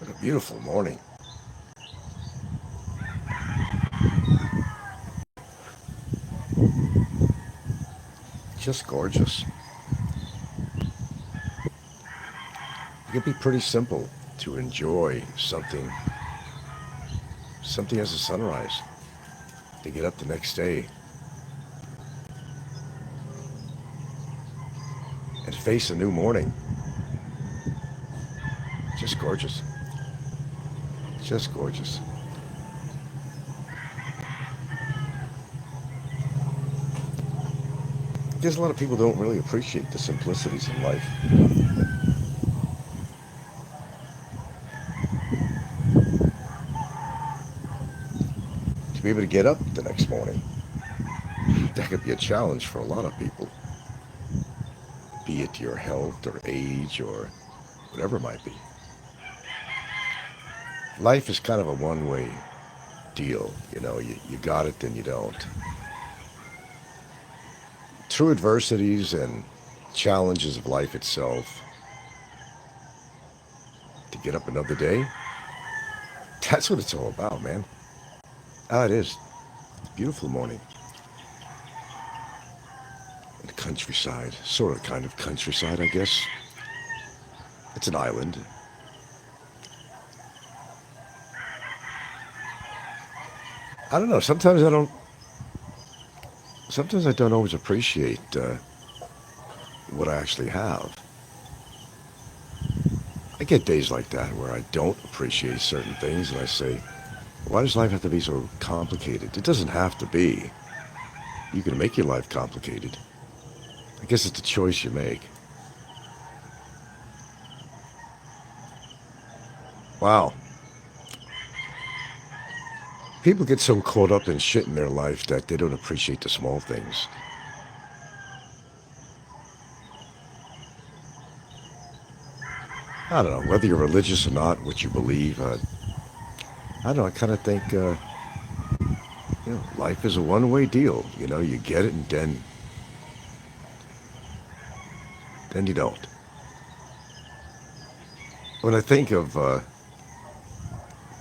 What a beautiful morning. Just gorgeous. It can be pretty simple to enjoy something as a sunrise, to get up the next day and face a new morning. Just gorgeous. Just gorgeous. Because a lot of people don't really appreciate the simplicities in life. To be able to get up the next morning, that could be a challenge for a lot of people, be it your health or age or whatever it might be. Life is kind of a one-way deal. You got it, then you don't. Through adversities and challenges of life itself, to get up another day, that's what it's all about, man. Ah, it is. Beautiful morning in the countryside. Sort of, kind of countryside, I guess. It's an island. I don't know. Sometimes I don't always appreciate what I actually have. I get days like that where I don't appreciate certain things, and I say, why does life have to be so complicated? It doesn't have to be. You can make your life complicated. I guess it's a choice you make. Wow. People get so caught up in shit in their life that they don't appreciate the small things. I don't know, whether you're religious or not, what you believe. I don't know, I kind of think, life is a one-way deal. You get it and then you don't. When I think of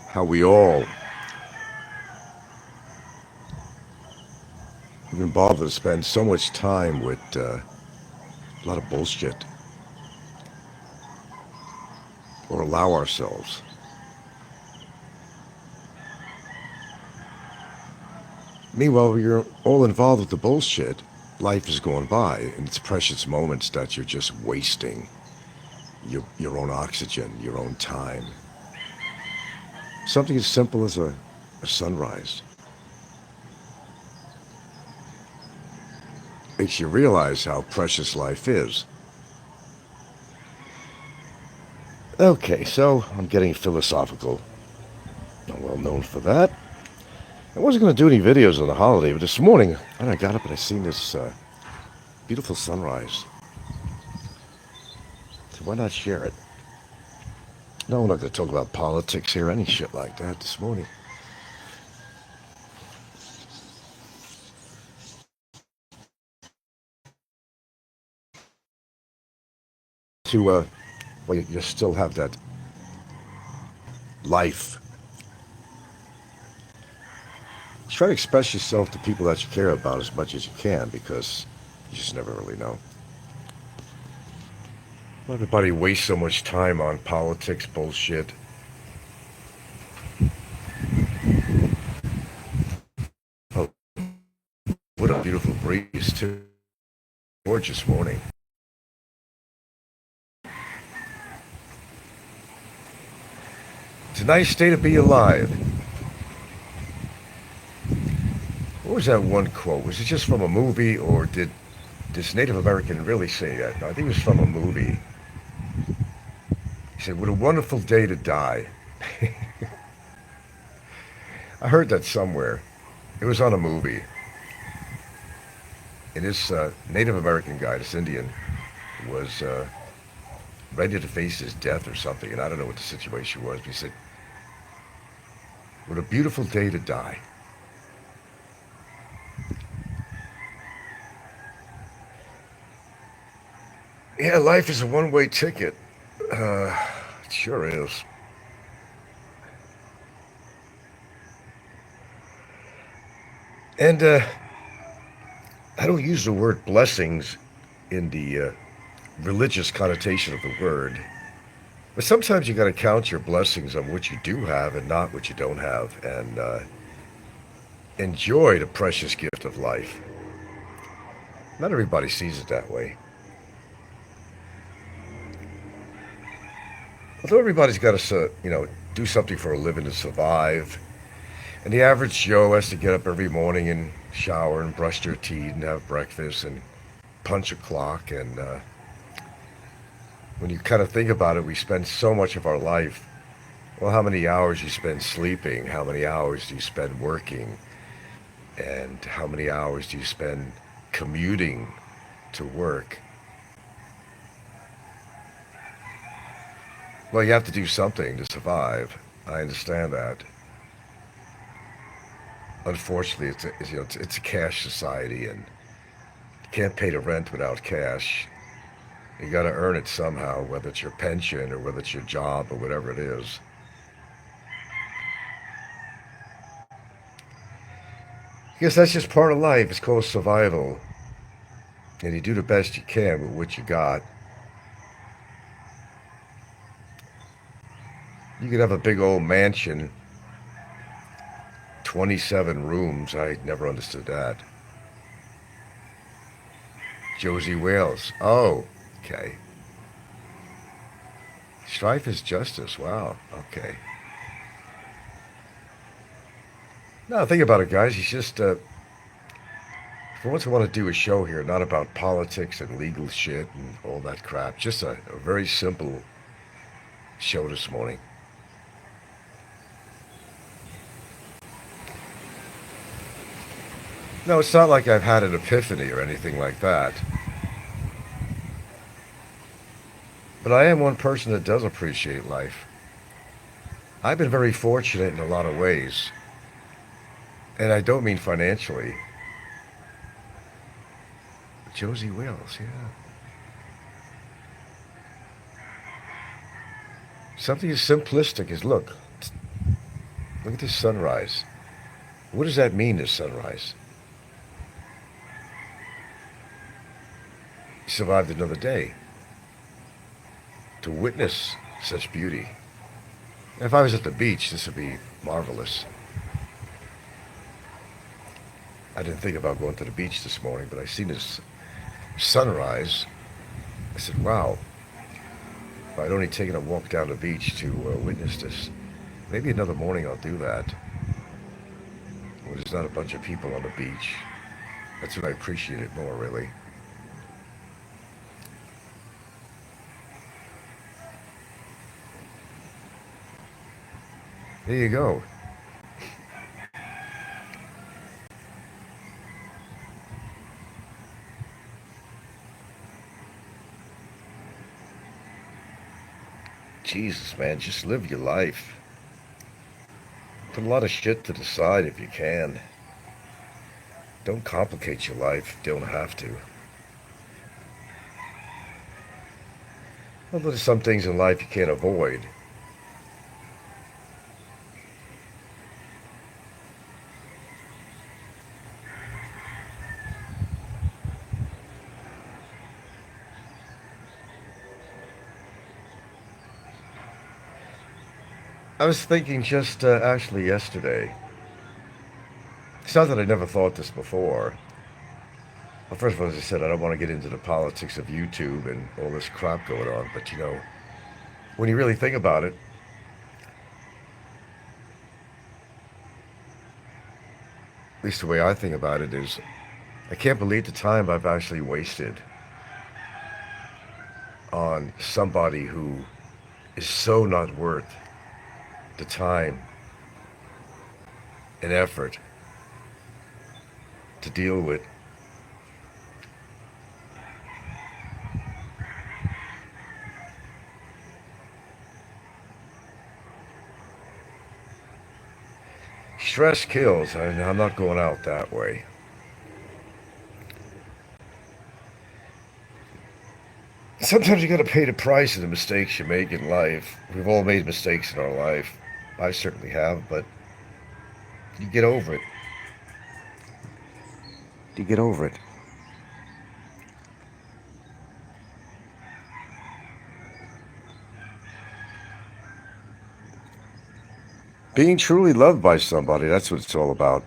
how we all have been bothered to spend so much time with a lot of bullshit, or allow ourselves. Meanwhile, we're all involved with the bullshit. Life is going by, and it's precious moments that you're just wasting your own oxygen, your own time. Something as simple as a sunrise makes you realize how precious life is. Okay, so I'm getting philosophical. I'm well known for that. I wasn't going to do any videos on the holiday, but this morning, I got up and I seen this beautiful sunrise. So why not share it? No, we're not going to talk about politics here, any shit like that this morning. To, well, you still have that life. Try to express yourself to people that you care about as much as you can, because you just never really know. Everybody wastes so much time on politics bullshit. Oh, what a beautiful breeze, too. Gorgeous morning. It's a nice day to be alive. What was that one quote? Was it just from a movie, or did this Native American really say that? No, I think it was from a movie. He said, "What a wonderful day to die." I heard that somewhere. It was on a movie. And this Native American guy, this Indian, was ready to face his death or something, and I don't know what the situation was, but he said, "What a beautiful day to die." Yeah, life is a one-way ticket. It sure is. And I don't use the word blessings in the religious connotation of the word, but sometimes you got to count your blessings on what you do have and not what you don't have, and enjoy the precious gift of life. Not everybody sees it that way. Although everybody's got to, do something for a living to survive, and the average Joe has to get up every morning and shower and brush their teeth and have breakfast and punch a clock. And when you kind of think about it, we spend so much of our life. Well, how many hours you spend sleeping? How many hours do you spend working? And how many hours do you spend commuting to work? Well, you have to do something to survive. I understand that. Unfortunately, it's a cash society, and you can't pay the rent without cash. You got to earn it somehow, whether it's your pension or whether it's your job or whatever it is. I guess that's just part of life. It's called survival, and you do the best you can with what you got. You could have a big old mansion, 27 rooms. I never understood that. Josie Wales. Oh, okay. Strife is justice. Wow. Okay. No, think about it, guys. It's just, for once, I want to do a show here, not about politics and legal shit and all that crap. Just a very simple show this morning. No, it's not like I've had an epiphany or anything like that. But I am one person that does appreciate life. I've been very fortunate in a lot of ways. And I don't mean financially. Josie Wales, yeah. Something as simplistic as look at this sunrise. What does that mean, this sunrise? You survived another day to witness such beauty. If I was at the beach, this would be marvelous. I didn't think about going to the beach this morning, but I seen this sunrise. I said, wow, if I'd only taken a walk down the beach to witness this, maybe another morning I'll do that. When there's not a bunch of people on the beach. That's when I appreciate it more, really. There you go. Jesus, man, just live your life. Put a lot of shit to the side if you can. Don't complicate your life. Don't have to. Although there's some things in life you can't avoid. I was thinking just actually yesterday. It's not that I never thought this before. Well, first of all, as I said, I don't want to get into the politics of YouTube and all this crap going on. But when you really think about it, at least the way I think about it is, I can't believe the time I've actually wasted on somebody who is so not worth the time and effort to deal with. Stress kills, and I'm not going out that way. Sometimes you got to pay the price of the mistakes you make in life. We've all made mistakes in our life. I certainly have, but you get over it. to get over it. Being truly loved by somebody, that's what it's all about.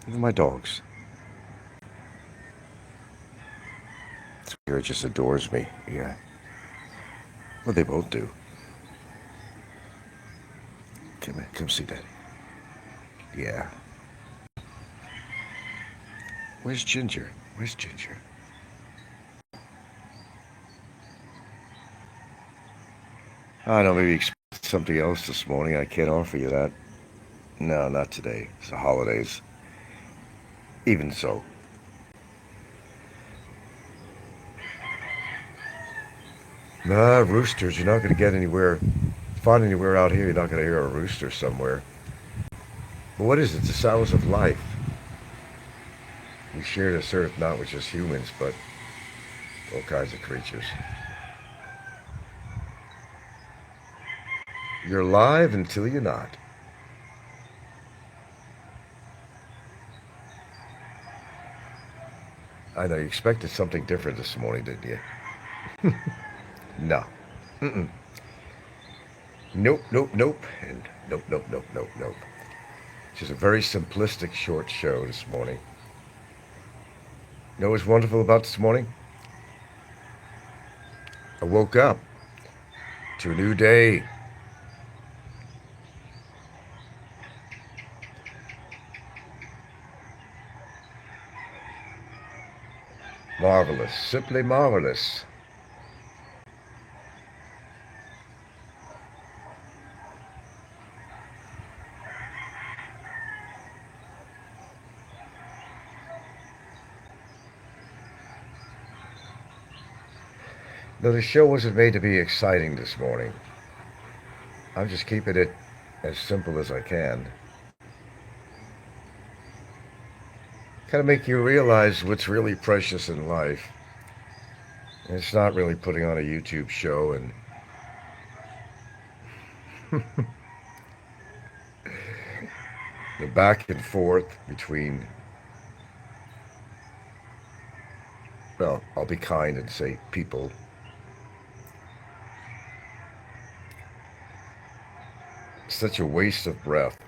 Even my dogs. Spirit just adores me. Yeah. Well, they both do. Come here, come see Daddy. Yeah. Where's Ginger? Where's Ginger? I don't know, maybe expect something else this morning. I can't offer you that. No, not today. It's the holidays. Even so. Nah, roosters. You're not going to get anywhere, find anywhere out here. You're not going to hear a rooster somewhere. But what is it? The sounds of life. We share this earth not with just humans, but all kinds of creatures. You're alive until you're not. I know you expected something different this morning, didn't you? No. Mm-mm. Nope, nope, nope, and nope, nope, nope, nope, nope. Just a very simplistic short show this morning. You know what's wonderful about this morning? I woke up to a new day. Marvelous, simply marvelous. No, the show wasn't made to be exciting this morning. I'm just keeping it as simple as I can. Kind of make you realize what's really precious in life. And it's not really putting on a YouTube show and the back and forth between, well, I'll be kind and say people. It's such a waste of breath.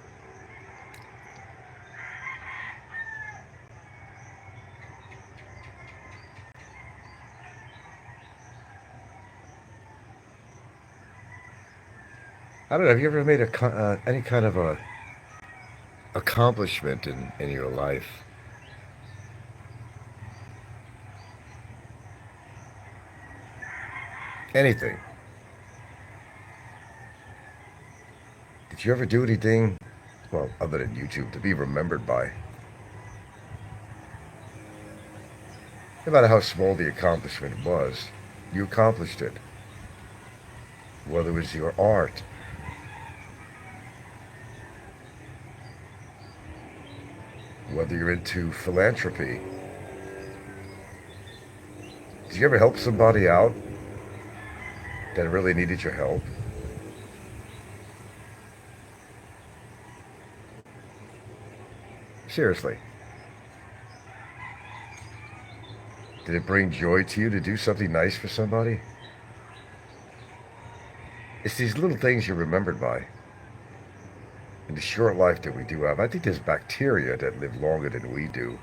I don't know. Have you ever made any kind of a accomplishment in your life? Anything? Did you ever do anything, well, other than YouTube, to be remembered by? No matter how small the accomplishment was, you accomplished it. Whether it was your art, whether you're into philanthropy. Did you ever help somebody out that really needed your help? Seriously. Did it bring joy to you to do something nice for somebody? It's these little things you're remembered by. In the short life that we do have, I think there's bacteria that live longer than we do.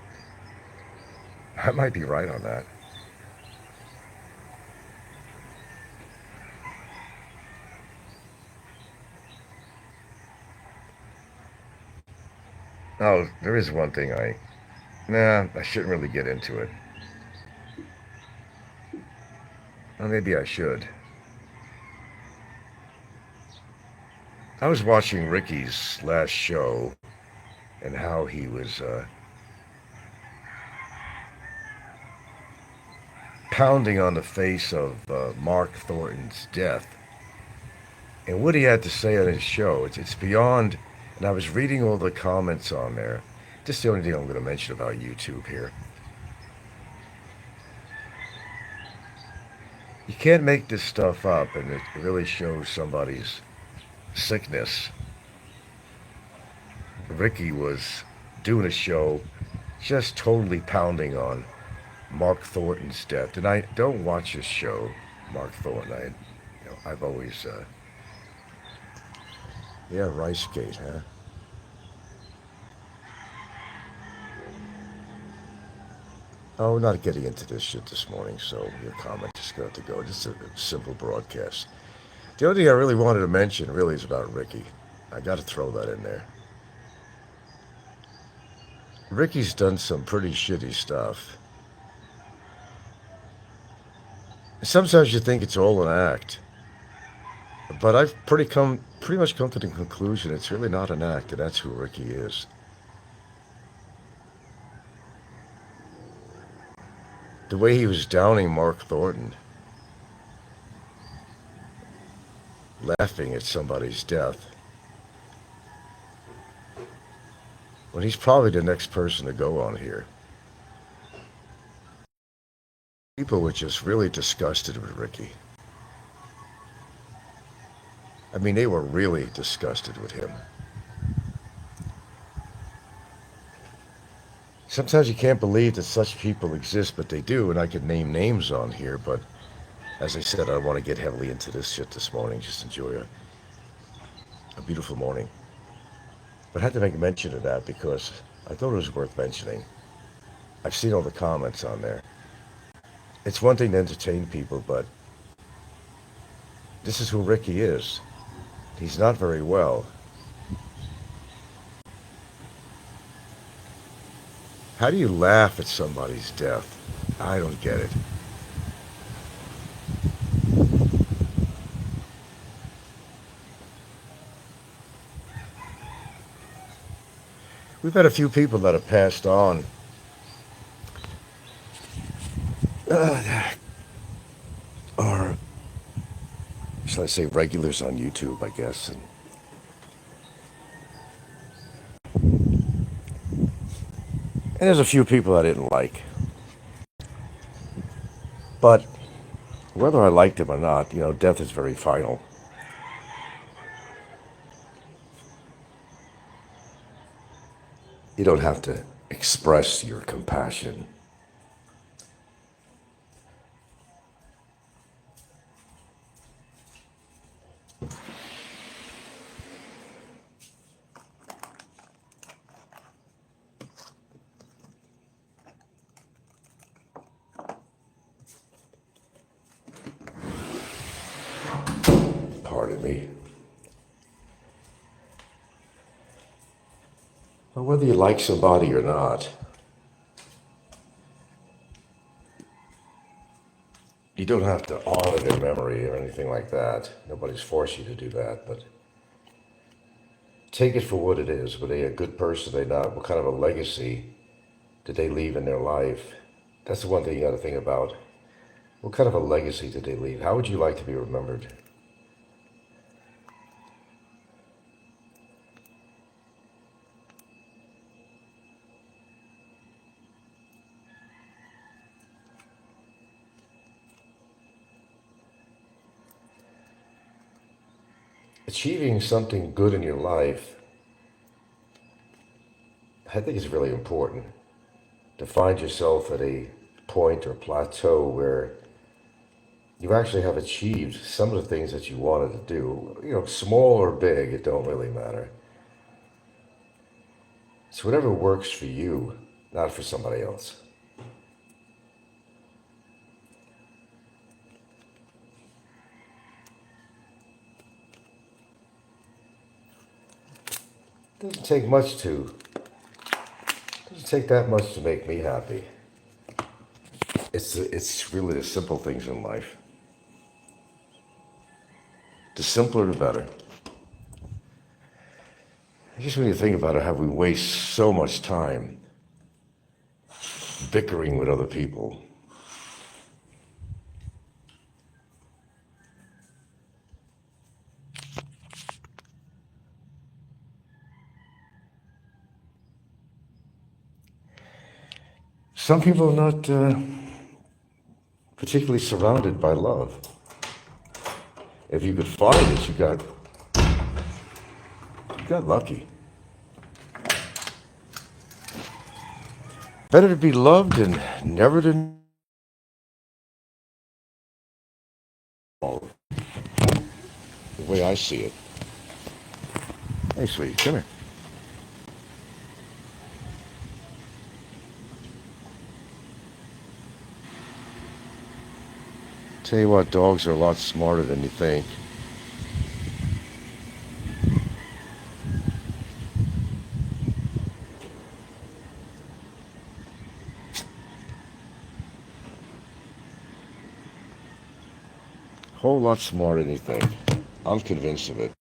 I might be right on that. Oh, there is one thing I shouldn't really get into it. Well, maybe I should. I was watching Ricky's last show and how he was pounding on the face of Mark Thornton's death. And what he had to say on his show, it's beyond. And I was reading all the comments on there. This is the only thing I'm going to mention about YouTube here. You can't make this stuff up, and it really shows somebody's sickness. Ricky was doing a show, just totally pounding on Mark Thornton's death. And I don't watch his show, Mark Thornton. I've always, yeah, Ricegate, huh? Oh, we're not getting into this shit this morning, so your comment just got to go. Just a simple broadcast. The only thing I really wanted to mention really is about Ricky. I got to throw that in there. Ricky's done some pretty shitty stuff. Sometimes you think it's all an act, but I've pretty much come to the conclusion it's really not an act, and that's who Ricky is. The way he was downing Mark Thornton, laughing at somebody's death, when he's probably the next person to go on here. People were just really disgusted with Ricky. I mean, they were really disgusted with him. Sometimes you can't believe that such people exist, but they do, and I could name names on here, but as I said, I don't want to get heavily into this shit this morning. Just enjoy a beautiful morning. But I had to make mention of that because I thought it was worth mentioning. I've seen all the comments on there. It's one thing to entertain people, but this is who Ricky is. He's not very well. How do you laugh at somebody's death? I don't get it. We've had a few people that have passed on. Or, shall I say, regulars on YouTube, I guess. And there's a few people I didn't like. But whether I liked them or not, death is very final. You don't have to express your compassion. Pardon me. But whether you like somebody or not, you don't have to honor their memory or anything like that. Nobody's forced you to do that, but take it for what it is. Were they a good person? Were they not? What kind of a legacy did they leave in their life? That's the one thing you got to think about. What kind of a legacy did they leave? How would you like to be remembered? Achieving something good in your life, I think is really important. To find yourself at a point or plateau where you actually have achieved some of the things that you wanted to do. Small or big, it don't really matter. It's whatever works for you, not for somebody else. Doesn't take that much to make me happy. It's really the simple things in life. The simpler, the better. Just when you think about it, how we waste so much time bickering with other people. Some people are not particularly surrounded by love. If you could find it, you got lucky. Better to be loved and never to know. The way I see it. Hey, sweetie, come here. Tell you what, dogs are a lot smarter than you think. Whole lot smarter than you think. I'm convinced of it.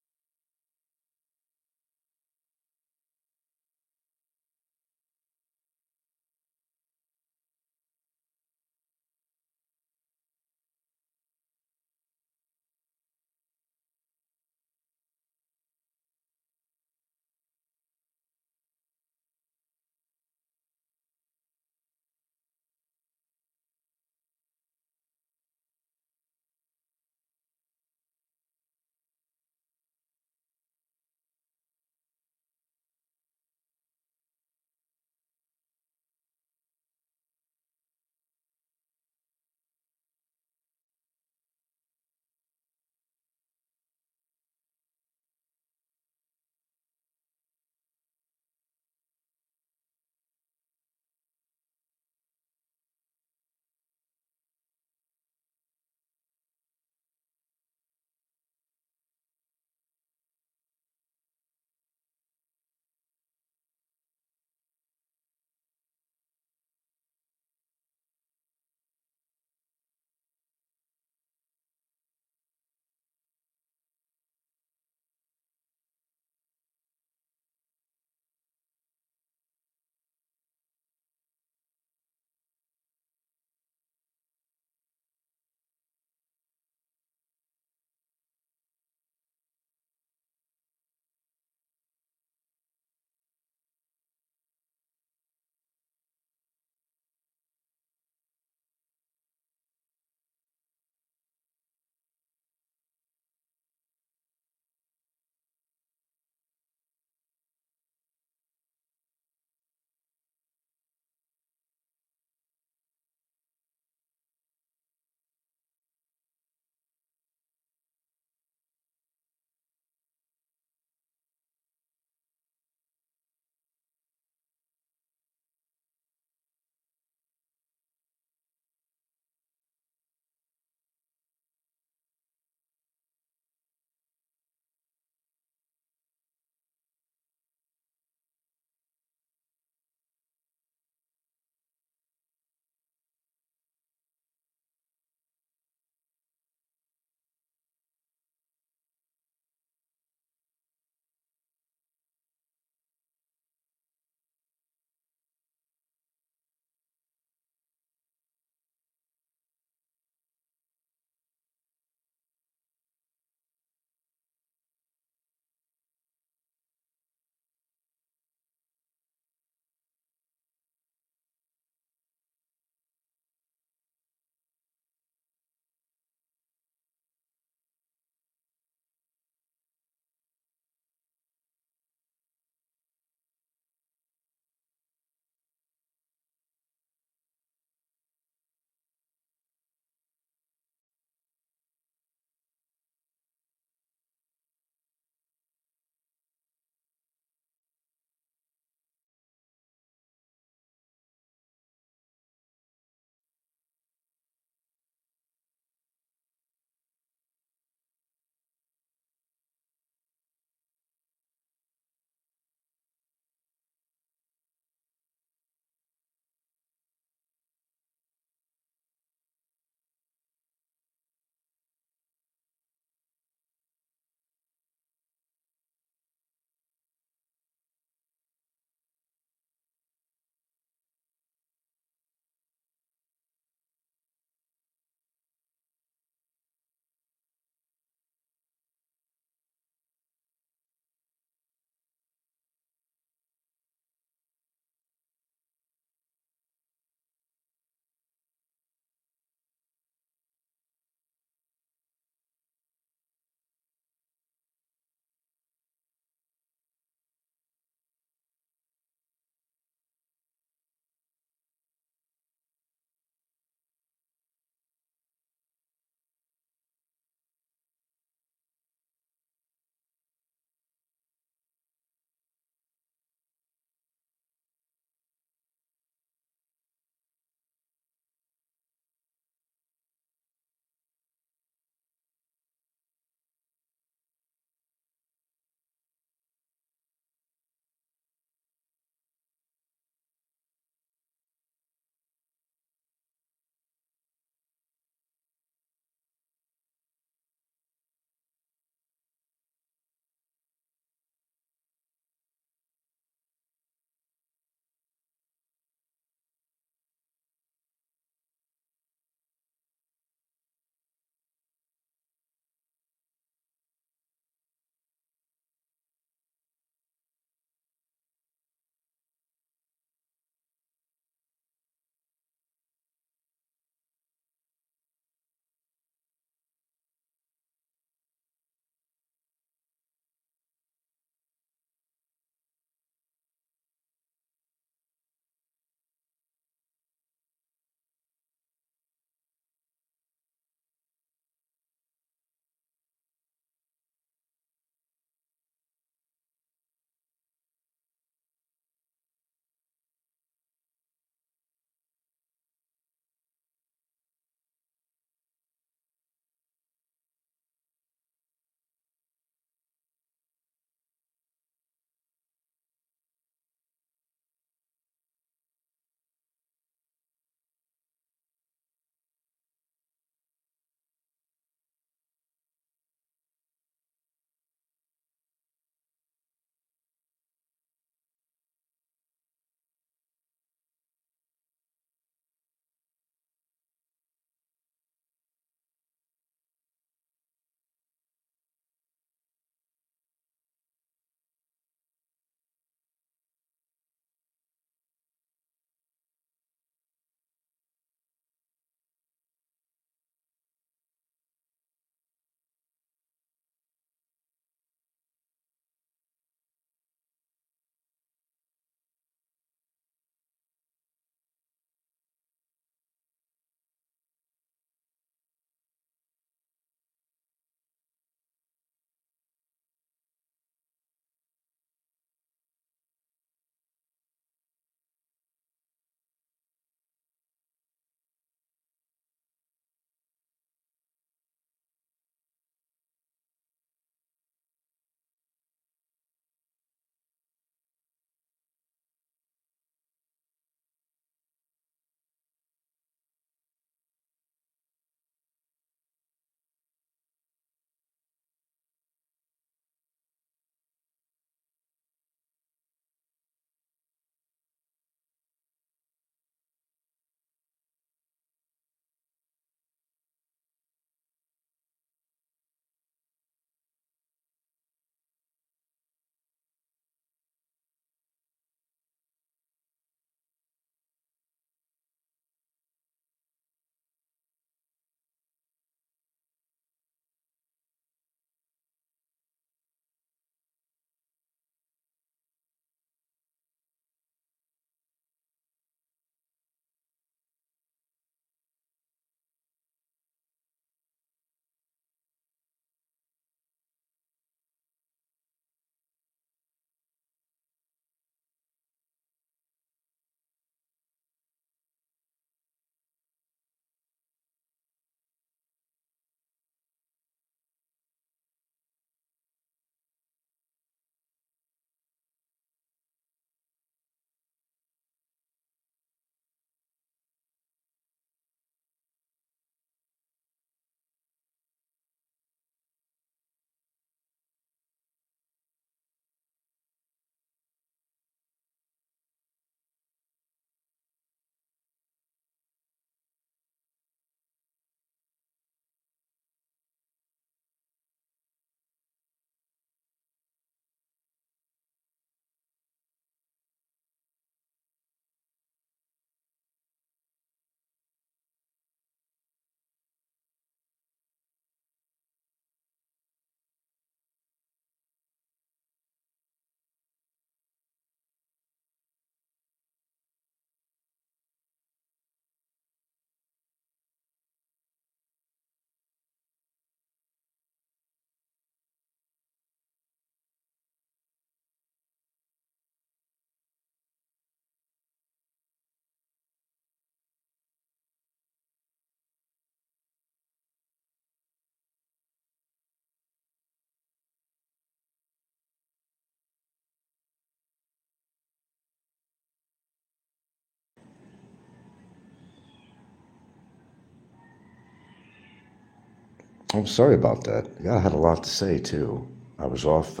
I'm sorry about that. Yeah, I had a lot to say too. I was off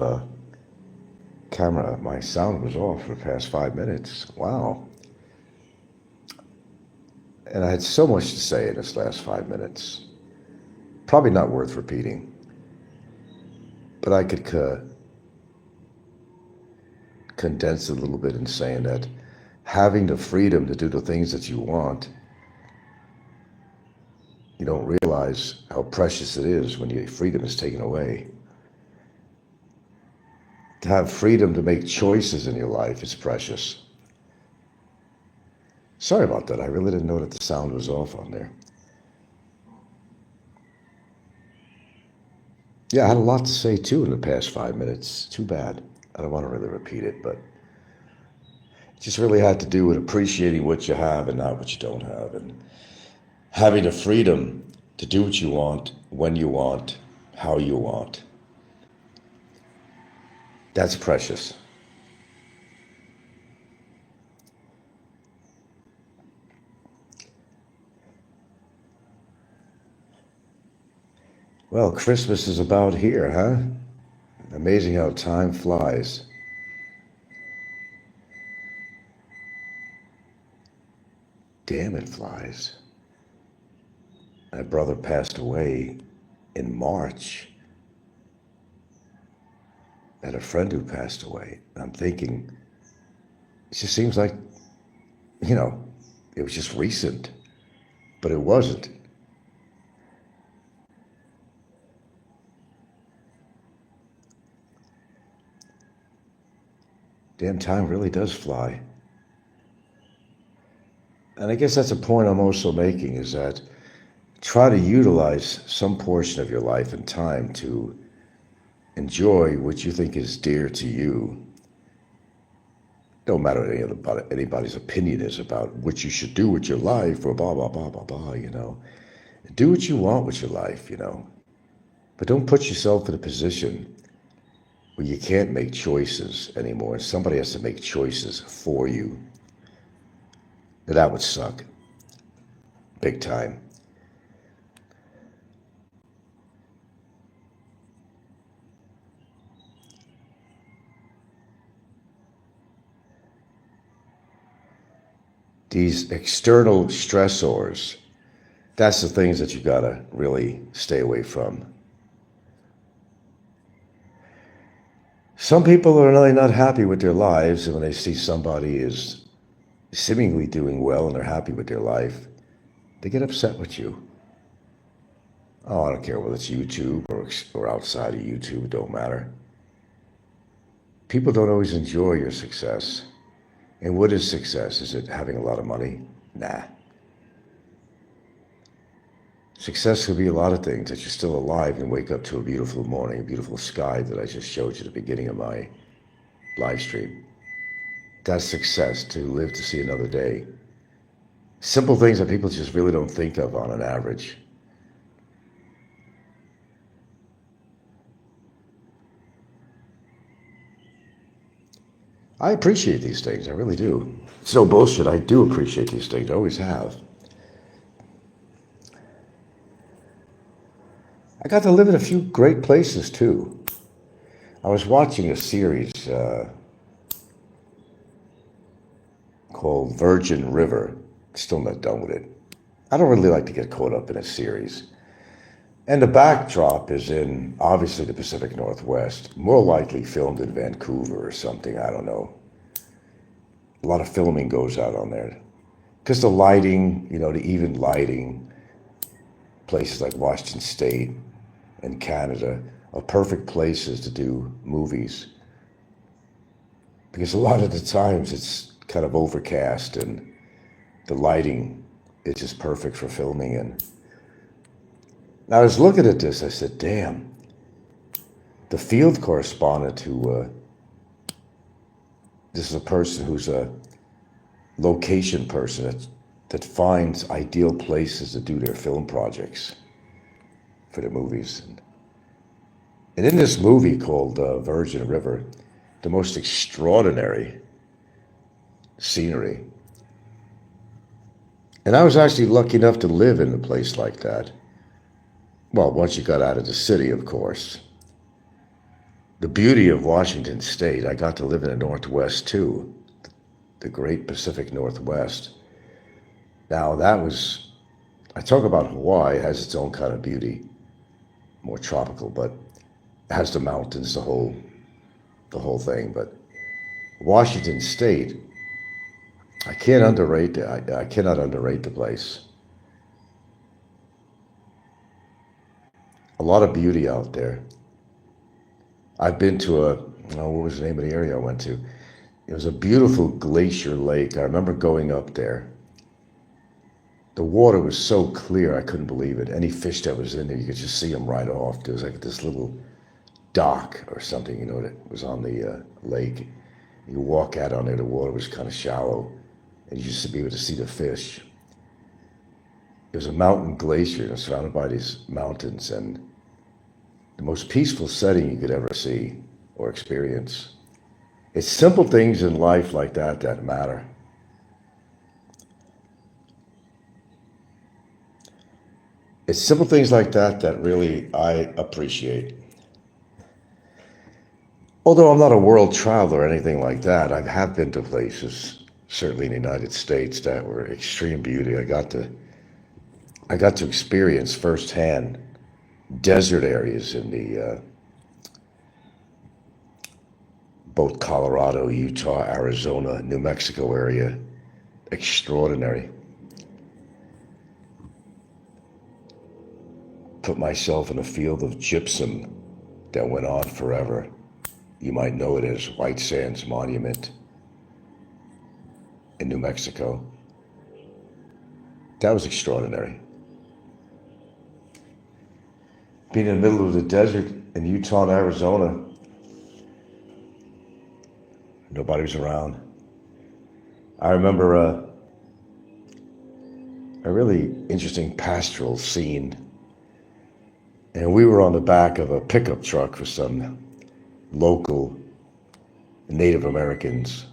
camera. My sound was off for the past 5 minutes. Wow. And I had so much to say in this last 5 minutes. Probably not worth repeating. But I could condense it a little bit in saying that having the freedom to do the things that you want, you don't realize how precious it is when your freedom is taken away. To have freedom to make choices in your life is precious. Sorry about that. I really didn't know that the sound was off on there. Yeah, I had a lot to say too in the past 5 minutes. Too bad. I don't want to really repeat it, but it just really had to do with appreciating what you have and not what you don't have, and having the freedom to do what you want, when you want, how you want. That's precious. Well, Christmas is about here, huh? Amazing how time flies. Damn, it flies. My brother passed away in March. I had a friend who passed away. I'm thinking, it just seems like, it was just recent, but it wasn't. Damn, time really does fly. And I guess that's a point I'm also making, is that try to utilize some portion of your life and time to enjoy what you think is dear to you. No matter what anybody's opinion is about what you should do with your life or blah, blah, blah, blah, blah, Do what you want with your life, But don't put yourself in a position where you can't make choices anymore. Somebody has to make choices for you. Now, that would suck. Big time. These external stressors, that's the things that you gotta really stay away from. Some people are really not happy with their lives, and when they see somebody is seemingly doing well and they're happy with their life, they get upset with you. Oh, I don't care whether it's YouTube or outside of YouTube, it don't matter. People don't always enjoy your success. And what is success? Is it having a lot of money? Nah. Success could be a lot of things, that you're still alive and wake up to a beautiful morning, a beautiful sky that I just showed you at the beginning of my live stream. That's success, to live to see another day. Simple things that people just really don't think of on an average. I appreciate these things, I really do. It's no bullshit, I do appreciate these things, I always have. I got to live in a few great places too. I was watching a series called Virgin River. Still not done with it. I don't really like to get caught up in a series. And the backdrop is in, obviously, the Pacific Northwest, more likely filmed in Vancouver or something, I don't know. A lot of filming goes out on there. Because the lighting, the even lighting, places like Washington State and Canada are perfect places to do movies. Because a lot of the times it's kind of overcast and the lighting is just perfect for filming. And I was looking at this, I said, damn, the field correspondent who, this is a person who's a location person that finds ideal places to do their film projects for the movies. And in this movie called Virgin River, the most extraordinary scenery. And I was actually lucky enough to live in a place like that. Well, once you got out of the city, of course. The beauty of Washington State, I got to live in the Northwest too, the great Pacific Northwest. Now, I talk about Hawaii, it has its own kind of beauty, more tropical, but it has the mountains, the whole thing. But Washington State, I cannot underrate the place. A lot of beauty out there. I've been to what was the name of the area I went to? It was a beautiful glacier lake. I remember going up there. The water was so clear, I couldn't believe it. Any fish that was in there, you could just see them right off. There was like this little dock or something, that was on the lake. You walk out on there, the water was kind of shallow, and you used to be able to see the fish. It was a mountain glacier surrounded by these mountains, and the most peaceful setting you could ever see or experience. It's simple things in life like that that matter. It's simple things like that that really I appreciate. Although I'm not a world traveler or anything like that, I have been to places, certainly in the United States, that were extreme beauty. I got to experience firsthand desert areas in the both Colorado, Utah, Arizona, New Mexico area. Extraordinary. Put myself in a field of gypsum that went on forever. You might know it as White Sands Monument in New Mexico. That was extraordinary. Being in the middle of the desert in Utah and Arizona, nobody was around. I remember a really interesting pastoral scene, and we were on the back of a pickup truck for some local Native Americans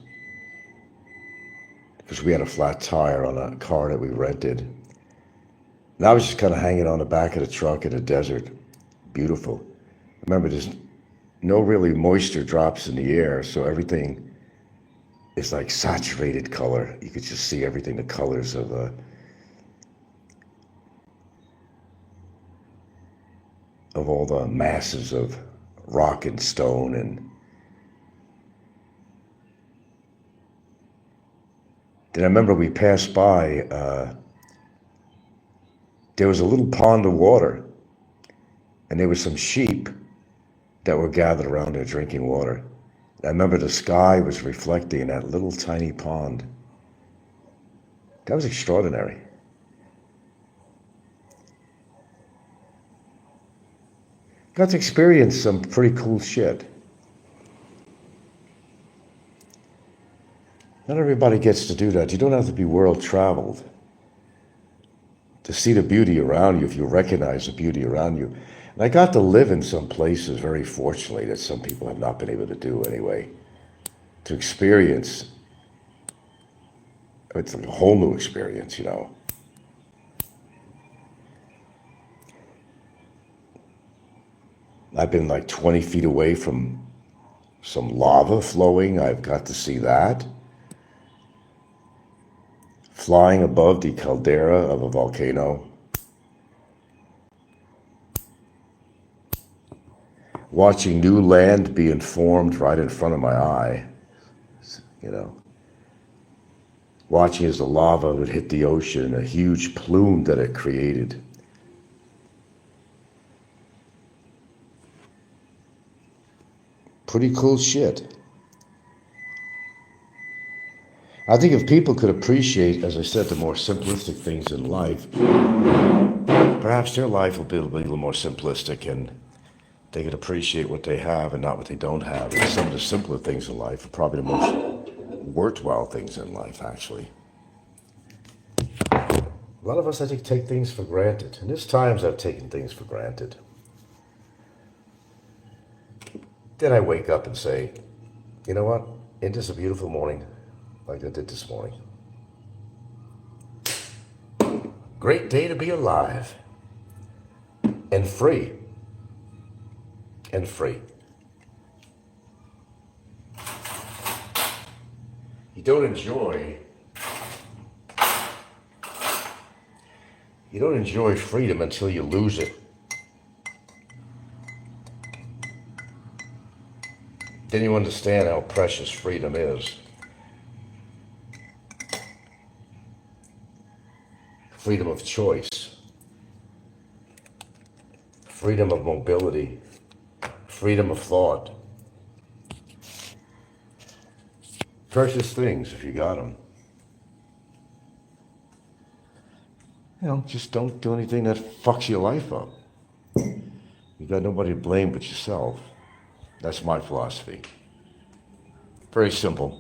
because we had a flat tire on a car that we rented. And I was just kind of hanging on the back of the truck in the desert. Beautiful. Remember, there's no really moisture drops in the air, so everything is like saturated color. You could just see everything, the colors of all the masses of rock and stone. And then I remember we passed by, there was a little pond of water, and there were some sheep that were gathered around there drinking water. And I remember the sky was reflecting in that little tiny pond. That was extraordinary. Got to experience some pretty cool shit. Not everybody gets to do that. You don't have to be world traveled to see the beauty around you if you recognize the beauty around you. And I got to live in some places, very fortunately, that some people have not been able to do anyway. To experience, it's like a whole new experience, I've been like 20 feet away from some lava flowing. I've got to see that. Flying above the caldera of a volcano. Watching new land being formed right in front of my eye. Watching as the lava would hit the ocean, a huge plume that it created. Pretty cool shit. I think if people could appreciate, as I said, the more simplistic things in life, perhaps their life will be a little more simplistic, and they could appreciate what they have and not what they don't have. And some of the simpler things in life are probably the most worthwhile things in life, actually. A lot of us, I think, take things for granted. And there's times I've taken things for granted. Then I wake up and say, you know what? Isn't this a beautiful morning like I did this morning? Great day to be alive. and free. And free. You don't enjoy freedom until you lose it. Then you understand how precious freedom is. Freedom of choice. Freedom of mobility. Freedom of thought. Precious things if you got them. You know, just don't do anything that fucks your life up. You got nobody to blame but yourself. That's my philosophy. Very simple.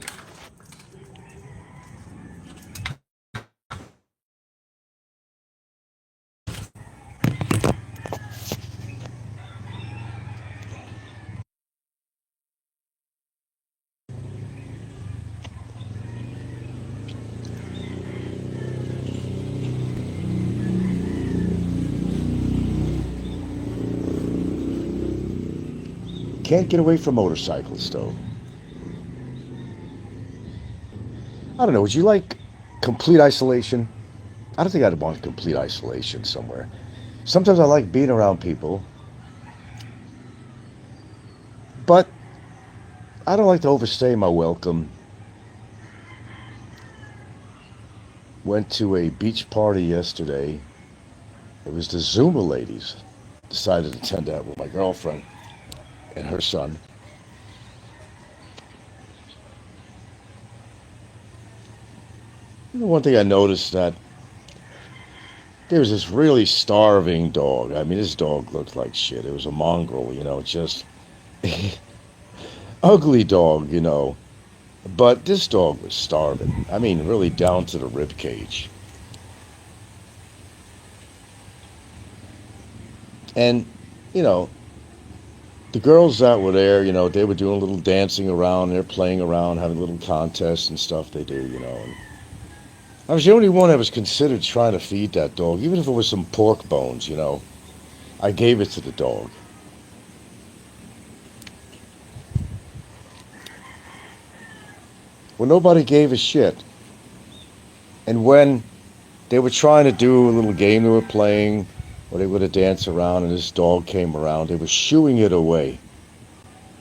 Can't get away from motorcycles, though. I don't know, would you like complete isolation? I don't think I'd want complete isolation somewhere. Sometimes I like being around people, but I don't like to overstay my welcome. Went to a beach party yesterday. It was the Zuma ladies. Decided to attend that with my girlfriend and her son. You know, one thing I noticed that there was this really starving dog. I mean, this dog looked like shit. It was a mongrel, you know, just ugly dog, you know. But this dog was starving. I mean, really down to the rib cage. And, you know, the girls that were there, you know, they were doing a little dancing around. They're playing around, having little contests and stuff they do, you know. And I was the only one that was considered trying to feed that dog, even if it was some pork bones, you know. I gave it to the dog. Well, nobody gave a shit. And when they were trying to do a little game they were playing, or they would have danced around and this dog came around, they were shooing it away.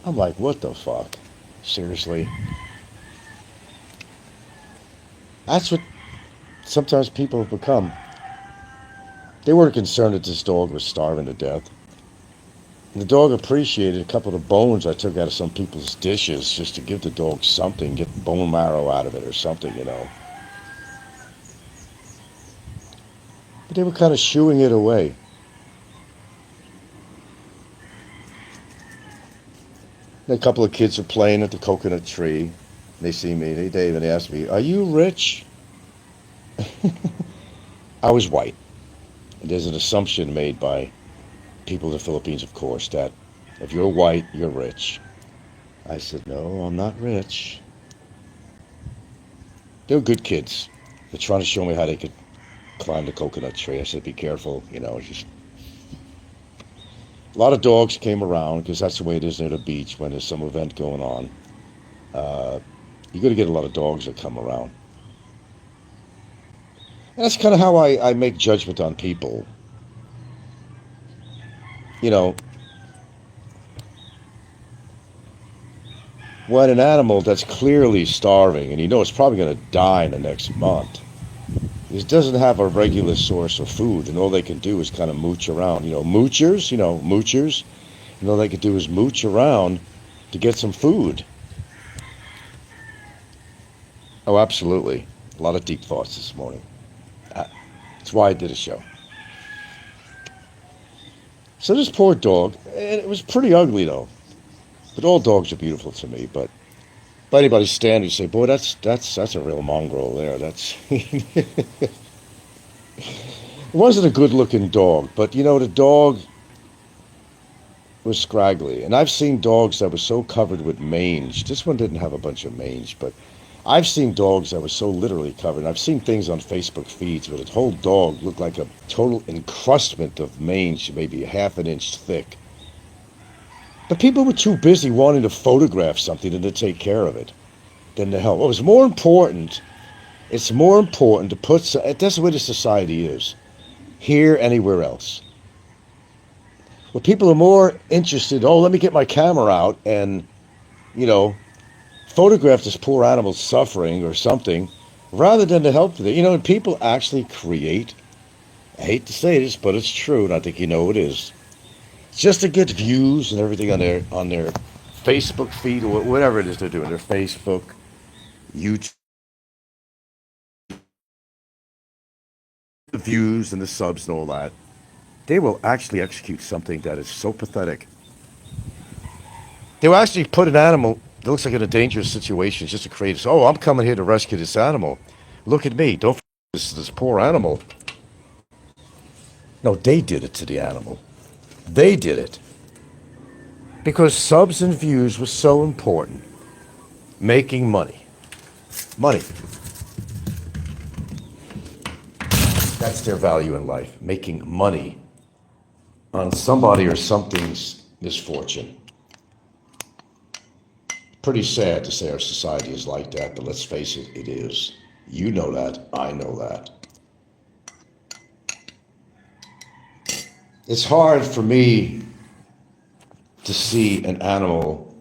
I'm like, what the fuck? Seriously? That's what sometimes people have become. They weren't concerned that this dog was starving to death. And the dog appreciated a couple of the bones I took out of some people's dishes just to give the dog something, get bone marrow out of it or something, you know. But they were kind of shooing it away. And a couple of kids are playing at the coconut tree. They see me. They even ask me, "Are you rich?" I was white. And there's an assumption made by people in the Philippines, of course, that if you're white, you're rich. I said, no, I'm not rich. They were good kids. They're trying to show me how they could climb the coconut tree. I said, be careful, you know. Just a lot of dogs came around because that's the way it is near the beach when there's some event going on. You're going to get a lot of dogs that come around. And that's kind of how I make judgment on people. You know, when an animal that's clearly starving and you know it's probably going to die in the next month, it doesn't have a regular source of food, and all they can do is kind of mooch around. You know, moochers, and all they can do is mooch around to get some food. Oh, absolutely. A lot of deep thoughts this morning. That's why I did a show. So this poor dog, and it was pretty ugly though. But all dogs are beautiful to me. But by anybody's standard, you say, boy, that's a real mongrel there. That's it wasn't a good-looking dog, but you know the dog was scraggly, and I've seen dogs that were so covered with mange. This one didn't have a bunch of mange, but I've seen dogs that were so literally covered. I've seen things on Facebook feeds where the whole dog looked like a total encrustment of mange, maybe a half an inch thick. But people were too busy wanting to photograph something than to take care of it, than to help. It was more important. It's more important to put. That's the way the society is. Here, anywhere else. Well, people are more interested. Oh, let me get my camera out and, you know, photograph this poor animal suffering or something, rather than to help it. You know, and people actually create. I hate to say this, but it's true, and I think you know it is. Just to get views and everything on their Facebook feed or whatever it is they're doing, their Facebook, YouTube, the views and the subs and all that. They will actually execute something that is so pathetic. They will actually put an animal that looks like in a dangerous situation just to create this. Oh, I'm coming here to rescue this animal. Look at me. Don't this poor animal. No, they did it to the animal. They did it. Because subs and views was so important. Making money. Money. That's their value in life. Making money on somebody or something's misfortune. Pretty sad to say our society is like that, but let's face it, it is. You know that. I know that. It's hard for me to see an animal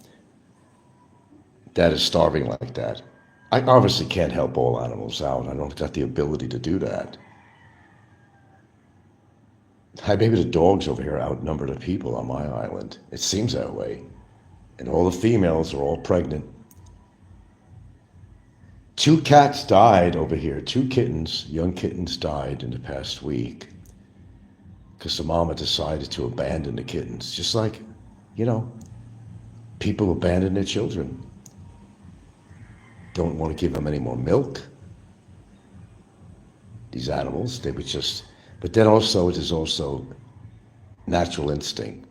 that is starving like that. I obviously can't help all animals out. I don't got the ability to do that. Maybe the dogs over here outnumber the people on my island. It seems that way. And all the females are all pregnant. 2 cats died over here. 2 kittens, young kittens died in the past week because the mama decided to abandon the kittens. Just like, you know, people abandon their children. Don't want to give them any more milk. These animals, they would just... But then also, it is also natural instinct.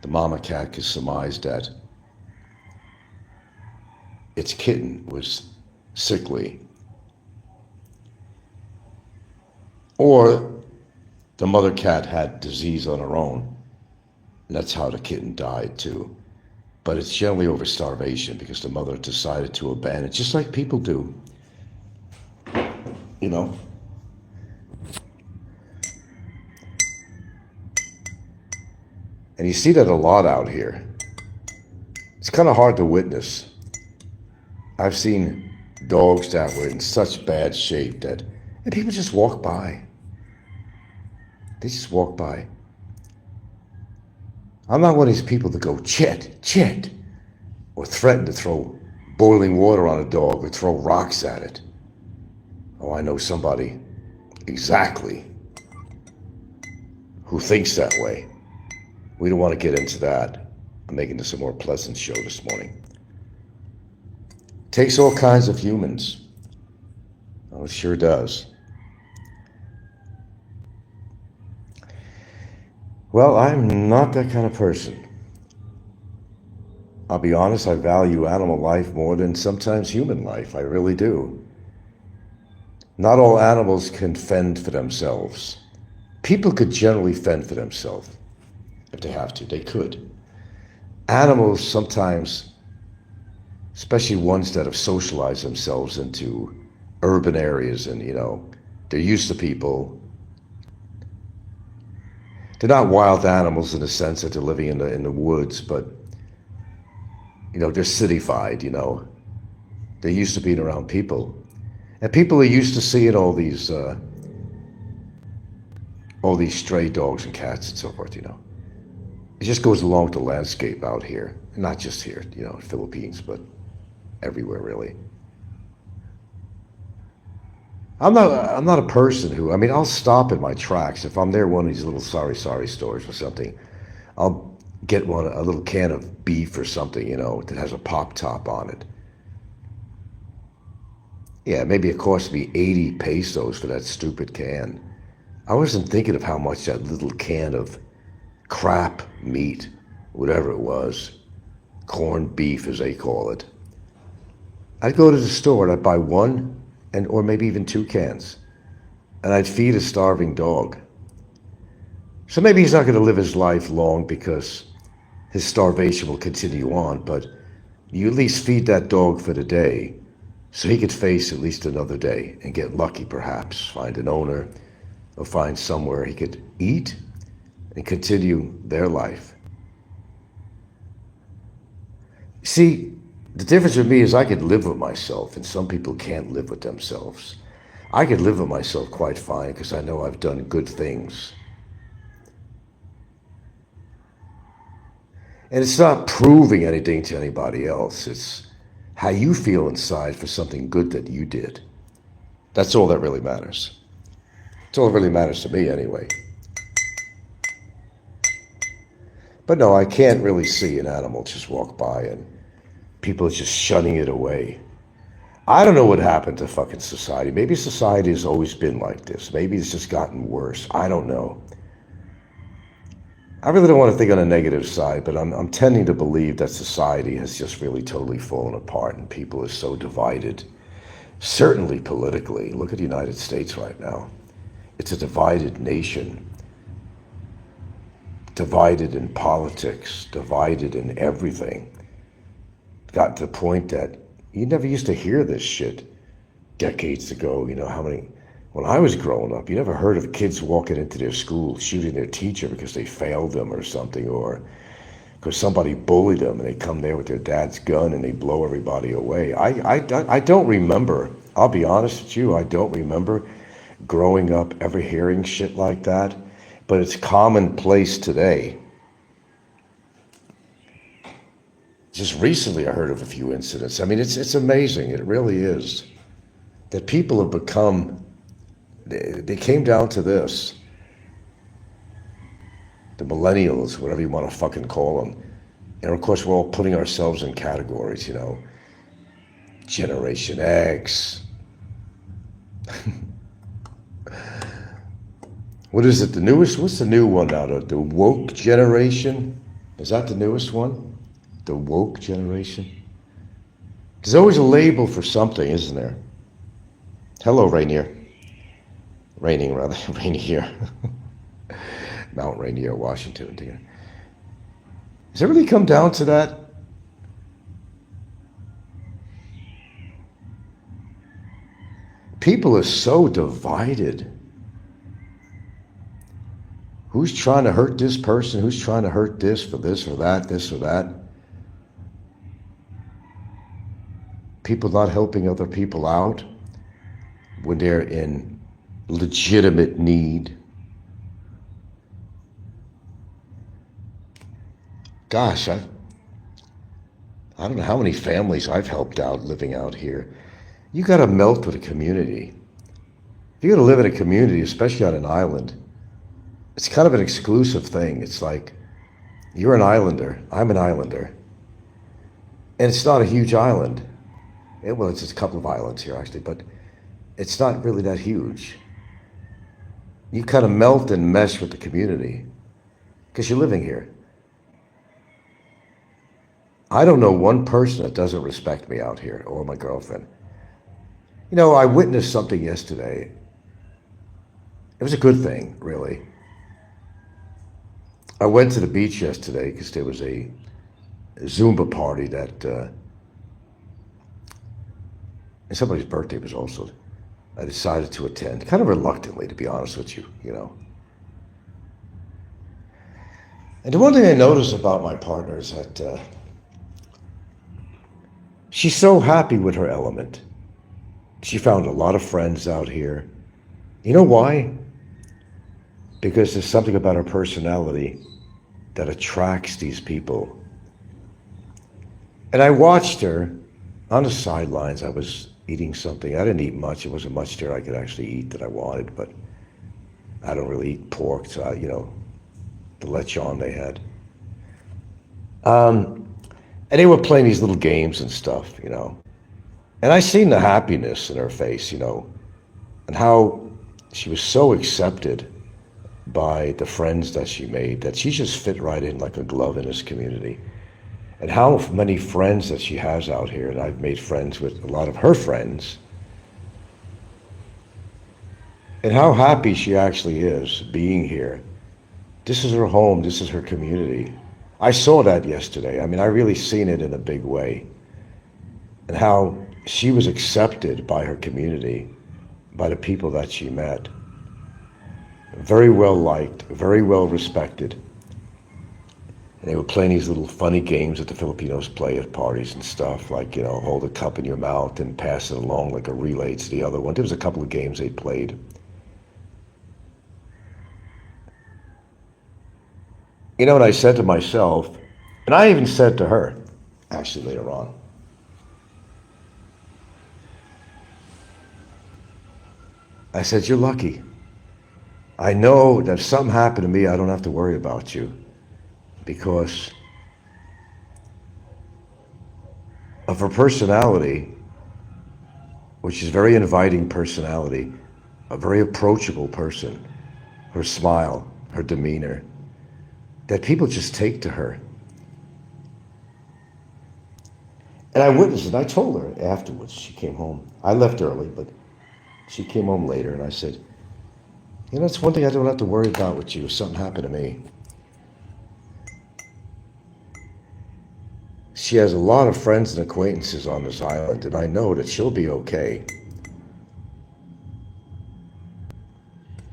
The mama cat could surmise that its kitten was sickly. Or the mother cat had disease on her own. And that's how the kitten died too. But it's generally over starvation because the mother decided to abandon it, just like people do. You know? And you see that a lot out here. It's kind of hard to witness. I've seen dogs that were in such bad shape that, and people just walk by. They just walk by. I'm not one of these people that go, Chet, Chet, or threaten to throw boiling water on a dog or throw rocks at it. Oh, I know somebody exactly who thinks that way. We don't want to get into that. I'm making this a more pleasant show this morning. Takes all kinds of humans. Oh, it sure does. Well, I'm not that kind of person. I'll be honest, I value animal life more than sometimes human life. I really do. Not all animals can fend for themselves. People could generally fend for themselves. If they have to, they could. Animals sometimes, especially ones that have socialized themselves into urban areas and, you know, they're used to people. They're not wild animals in the sense that they're living in the woods, but, you know, they're cityfied, you know. They're used to being around people. And people are used to seeing all these stray dogs and cats and so forth, you know. It just goes along with the landscape out here. Not just here, you know, in the Philippines, but everywhere, really. I'm not a person who, I mean, I'll stop in my tracks. If I'm near one of these little sorry stores or something, I'll get a little can of beef or something, you know, that has a pop top on it. Yeah, maybe it cost me 80 pesos for that stupid can. I wasn't thinking of how much that little can of crap meat, whatever it was, corned beef as they call it. I'd go to the store and I'd buy one and or maybe even two cans, and I'd feed a starving dog. So maybe he's not going to live his life long because his starvation will continue on, but you at least feed that dog for the day so he could face at least another day and get lucky, perhaps find an owner or find somewhere he could eat and continue their life. See, the difference with me is I could live with myself, and some people can't live with themselves. I could live with myself quite fine because I know I've done good things. And it's not proving anything to anybody else. It's how you feel inside for something good that you did. That's all that really matters. That's all that really matters to me anyway. But no, I can't really see an animal just walk by and people are just shunning it away. I don't know what happened to fucking society. Maybe society has always been like this. Maybe it's just gotten worse. I don't know. I really don't want to think on a negative side, but I'm tending to believe that society has just really totally fallen apart and people are so divided. Certainly politically. Look at the United States right now. It's a divided nation. Divided in politics, divided in everything. Got to the point that you never used to hear this shit decades ago. You know how many, when I was growing up, you never heard of kids walking into their school shooting their teacher because they failed them or something, or because somebody bullied them and they come there with their dad's gun and they blow everybody away. I don't remember, I'll be honest with you, I don't remember growing up ever hearing shit like that, but it's commonplace today. Just recently I heard of a few incidents. I mean, it's amazing, it really is, that people have become, they came down to this. The millennials, whatever you want to fucking call them. And of course, we're all putting ourselves in categories, you know. Generation X. What is it, the newest? What's the new one now? The woke generation? Is that the newest one? The woke generation? There's always a label for something, isn't there? Hello, Rainier. Raining, rather. Rainier. Mount Rainier, Washington. Does it really come down to that? People are so divided. Who's trying to hurt this person? Who's trying to hurt this for this or that, this or that? People not helping other people out when they're in legitimate need. Gosh, I don't know how many families I've helped out living out here. You got to melt with a community. If you're going to live in a community, especially on an island, it's kind of an exclusive thing. It's like, you're an islander, I'm an islander. And it's not a huge island. Well, it's a couple of islands here, actually, but it's not really that huge. You kind of melt and mesh with the community because you're living here. I don't know one person that doesn't respect me out here, or my girlfriend. You know, I witnessed something yesterday. It was a good thing, really. I went to the beach yesterday because there was a Zumba party that, and somebody's birthday was also. I decided to attend, kind of reluctantly, to be honest with you, you know. And the one thing I noticed about my partner is that she's so happy with her element. She found a lot of friends out here. You know why? Because there's something about her personality that attracts these people. And I watched her on the sidelines. I was eating something. I didn't eat much. It wasn't much there I could actually eat that I wanted, but I don't really eat pork, so you know, the lechon they had. And they were playing these little games and stuff, you know. And I seen the happiness in her face, you know, and how she was so accepted by the friends that she made that she just fit right in like a glove in this community. and how many friends that she has out here. And I've made friends with a lot of her friends, and how happy she actually is being here. This is her home. This is her community. I saw that yesterday. I mean, I really seen it in a big way. And how she was accepted by her community, by the people that she met. Very well liked, very well respected. And they were playing these little funny games that the Filipinos play at parties and stuff, like, you know, hold a cup in your mouth and pass it along like a relay to the other one. There was a couple of games they played. You know what I said to myself, and I even said to her, actually later on, I said, you're lucky. I know that if something happened to me, I don't have to worry about you because of her personality, which is a very inviting personality, a very approachable person, her smile, her demeanor, that people just take to her. And I witnessed it. I told her afterwards. She came home. I left early, but she came home later, and I said, you know, it's one thing I don't have to worry about with you if something happened to me. She has a lot of friends and acquaintances on this island, and I know that she'll be okay.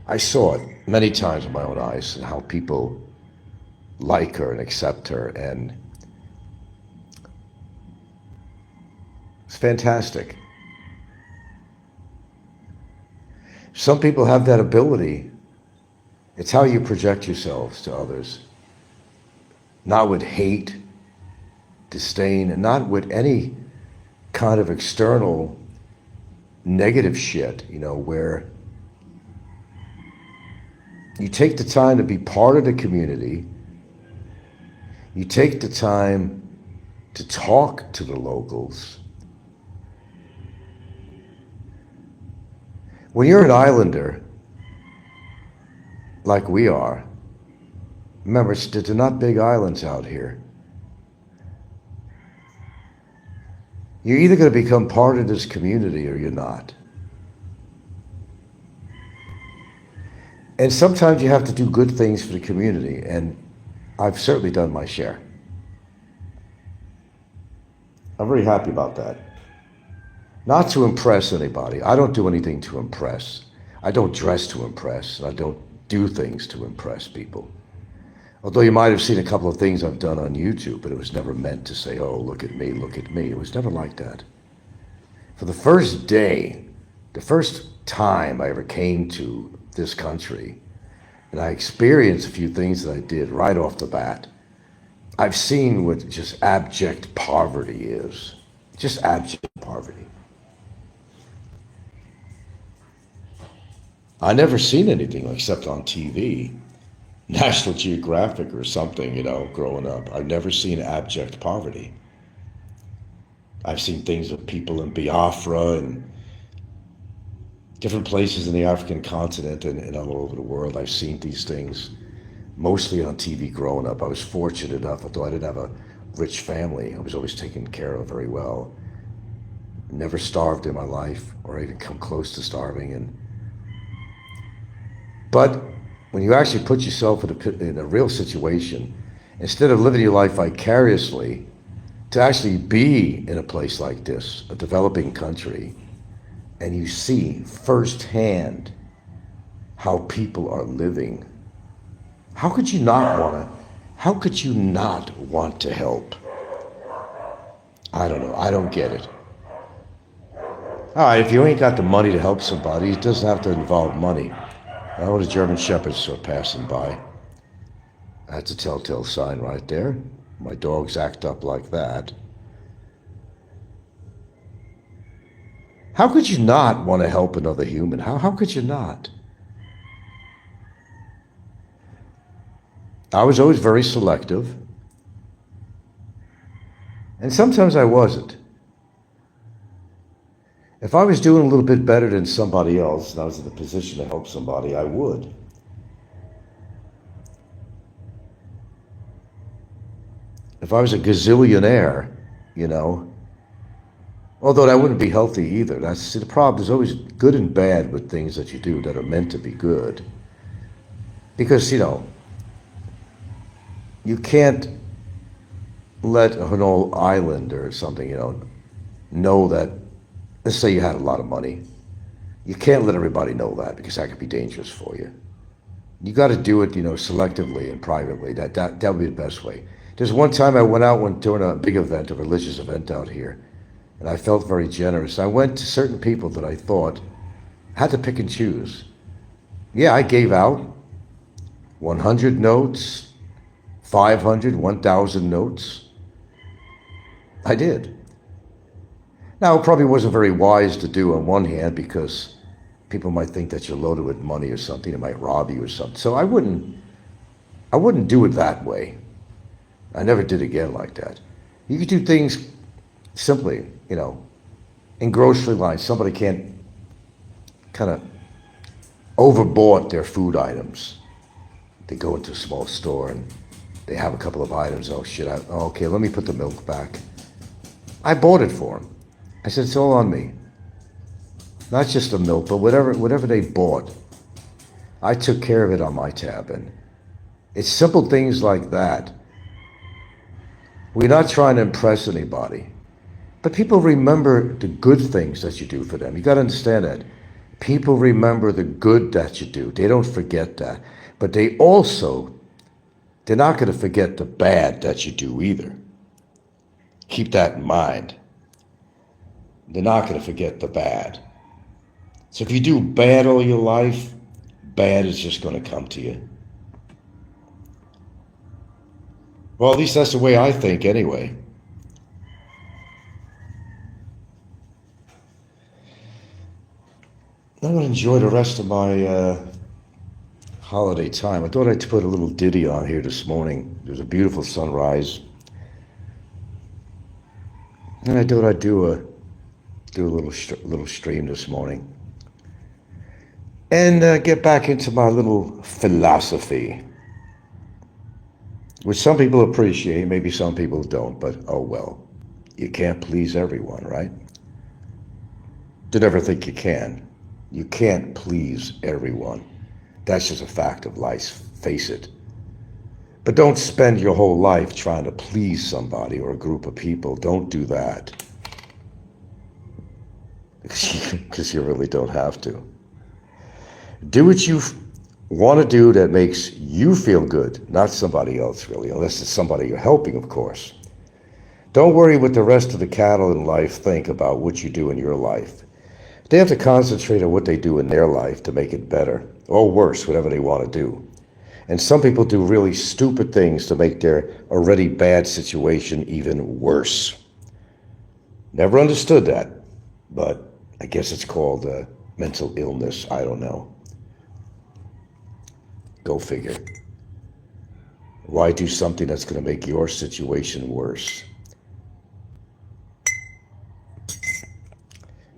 I saw it many times with my own eyes, and how people like her and accept her, and it's fantastic. Some people have that ability. It's how you project yourselves to others. Not with hate, disdain, and not with any kind of external negative shit, you know, where you take the time to be part of the community. You take the time to talk to the locals. When you're an islander, like we are, remember, they're not big islands out here. You're either going to become part of this community or you're not. And sometimes you have to do good things for the community, and I've certainly done my share. I'm very happy about that. Not to impress anybody. I don't do anything to impress. I don't dress to impress, and I don't do things to impress people. Although you might have seen a couple of things I've done on YouTube, but it was never meant to say, oh, look at me, look at me. It was never like that. For the first day, the first time I ever came to this country, and I experienced a few things that I did right off the bat, I've seen what just abject poverty is. Just abject poverty. I never seen anything except on TV, National Geographic or something, you know, growing up. I've never seen abject poverty. I've seen things of people in Biafra and different places in the African continent and all over the world. I've seen these things mostly on TV growing up. I was fortunate enough, although I didn't have a rich family, I was always taken care of very well. Never starved in my life or even come close to starving. But when you actually put yourself in a real situation, instead of living your life vicariously, to actually be in a place like this, a developing country, and you see firsthand how people are living, how could you not want to help? I don't know. I don't get it. All right, if you ain't got the money to help somebody, it doesn't have to involve money. Oh, the German Shepherds are passing by. That's a telltale sign right there. My dogs act up like that. How could you not want to help another human? How could you not? I was always very selective. And sometimes I wasn't. If I was doing a little bit better than somebody else and I was in the position to help somebody, I would. If I was a gazillionaire, you know, although that wouldn't be healthy either. That's the problem. There's always good and bad with things that you do that are meant to be good. Because, you know, you can't let an old island or something, you know that, let's say you had a lot of money. You can't let everybody know that because that could be dangerous for you. You got to do it, you know, selectively and privately. That would be the best way. There's one time I went out during a big event, a religious event out here, and I felt very generous. I went to certain people that I thought had to pick and choose. Yeah, I gave out 100 notes, 500, 1,000 notes. I did. Now, it probably wasn't very wise to do on one hand because people might think that you're loaded with money or something. It might rob you or something. So I wouldn't do it that way. I never did again like that. You could do things simply, you know, in grocery lines. Somebody can't kind of overbought their food items. They go into a small store and they have a couple of items. Oh shit, okay, let me put the milk back. I bought it for them. I said, it's all on me. Not just the milk, but whatever they bought. I took care of it on my tab. And it's simple things like that. We're not trying to impress anybody. But people remember the good things that you do for them. You got to understand that. People remember the good that you do. They don't forget that. But they're not going to forget the bad that you do either. Keep that in mind. They're not going to forget the bad. So if you do bad all your life, bad is just going to come to you. Well, at least that's the way I think anyway. I'm going to enjoy the rest of my holiday time. I thought I'd put a little ditty on here this morning. There's a beautiful sunrise. And I thought I'd do a little stream this morning. And get back into my little philosophy. Which some people appreciate, maybe some people don't, but oh well. You can't please everyone, right? Don't ever think you can. You can't please everyone. That's just a fact of life, face it. But don't spend your whole life trying to please somebody or a group of people. Don't do that. Because you really don't have to. Do what you want to do that makes you feel good, not somebody else really, unless it's somebody you're helping, of course. Don't worry what the rest of the cattle in life think about what you do in your life. They have to concentrate on what they do in their life to make it better, or worse, whatever they want to do. And some people do really stupid things to make their already bad situation even worse. Never understood that, but I guess it's called mental illness. I don't know. Go figure. Why do something that's going to make your situation worse?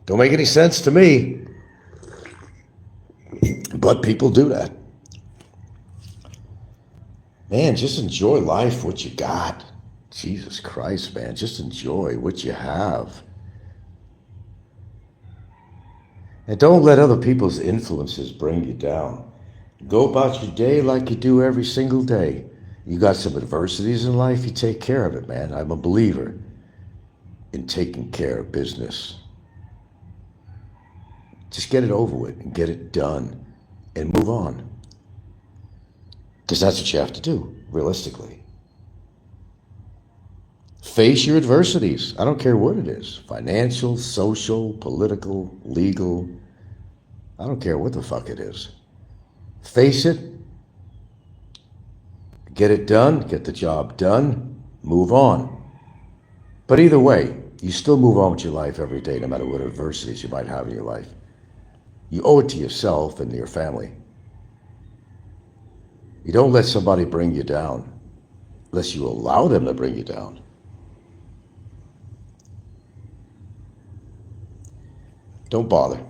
Don't make any sense to me. But people do that. Man, just enjoy life, what you got. Jesus Christ, man. Just enjoy what you have. And don't let other people's influences bring you down. Go about your day like you do every single day. You got some adversities in life, you take care of it, man. I'm a believer in taking care of business. Just get it over with and get it done and move on. Because that's what you have to do, realistically. Face your adversities. I don't care what it is. Financial, social, political, legal. I don't care what the fuck it is. Face it. Get it done. Get the job done. Move on. But either way, you still move on with your life every day, no matter what adversities you might have in your life. You owe it to yourself and your family. You don't let somebody bring you down unless you allow them to bring you down. Don't bother.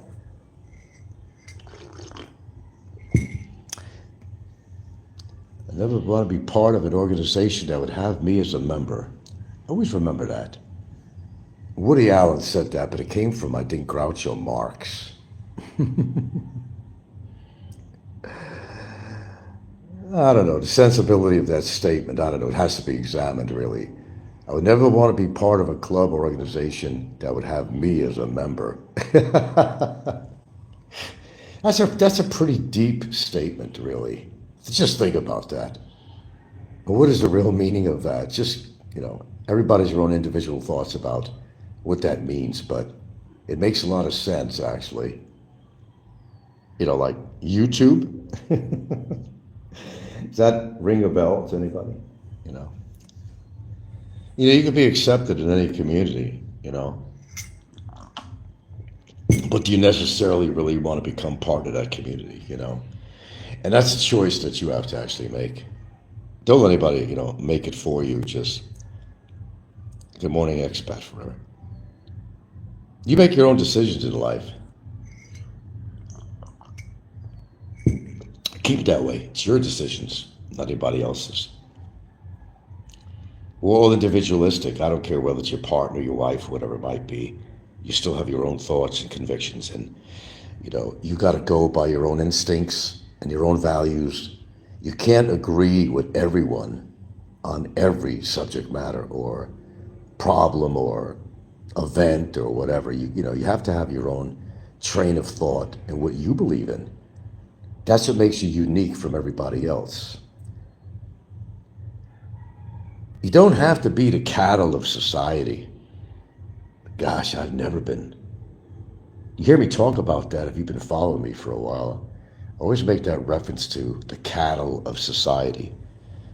I never want to be part of an organization that would have me as a member. Always remember that. Woody Allen said that, but it came from, I think, Groucho Marx. I don't know, the sensibility of that statement, I don't know, it has to be examined, really. I would never want to be part of a club or organization that would have me as a member. That's a pretty deep statement, really. Just think about that. But what is the real meaning of that? Just, everybody's your own individual thoughts about what that means, but it makes a lot of sense, actually. Like YouTube. Does that ring a bell to anybody? You can be accepted in any community, but do you necessarily really want to become part of that community, And that's a choice that you have to actually make. Don't let anybody, make it for you. Just, good morning, expat forever. You make your own decisions in life. Keep it that way. It's your decisions, not anybody else's. We're all individualistic. I don't care whether it's your partner, your wife, whatever it might be. You still have your own thoughts and convictions, and you got to go by your own instincts and your own values. You can't agree with everyone on every subject matter or problem or event or whatever. You have to have your own train of thought and what you believe in. That's what makes you unique from everybody else. You don't have to be the cattle of society. Gosh, I've never been. You hear me talk about that if you've been following me for a while. I always make that reference to the cattle of society.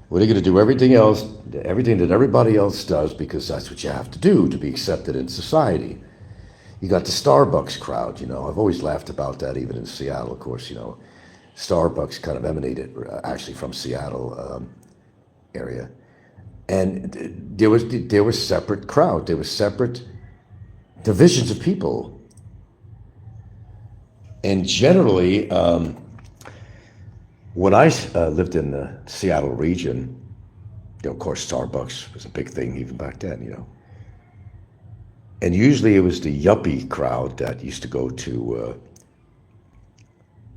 What are you going to do? Everything that everybody else does, because that's what you have to do to be accepted in society. You got the Starbucks crowd, I've always laughed about that, even in Seattle, of course, Starbucks kind of emanated actually from Seattle area. And there was separate crowd. There were separate divisions of people. And generally, when I lived in the Seattle region, of course, Starbucks was a big thing even back then, And usually it was the yuppie crowd that used to go to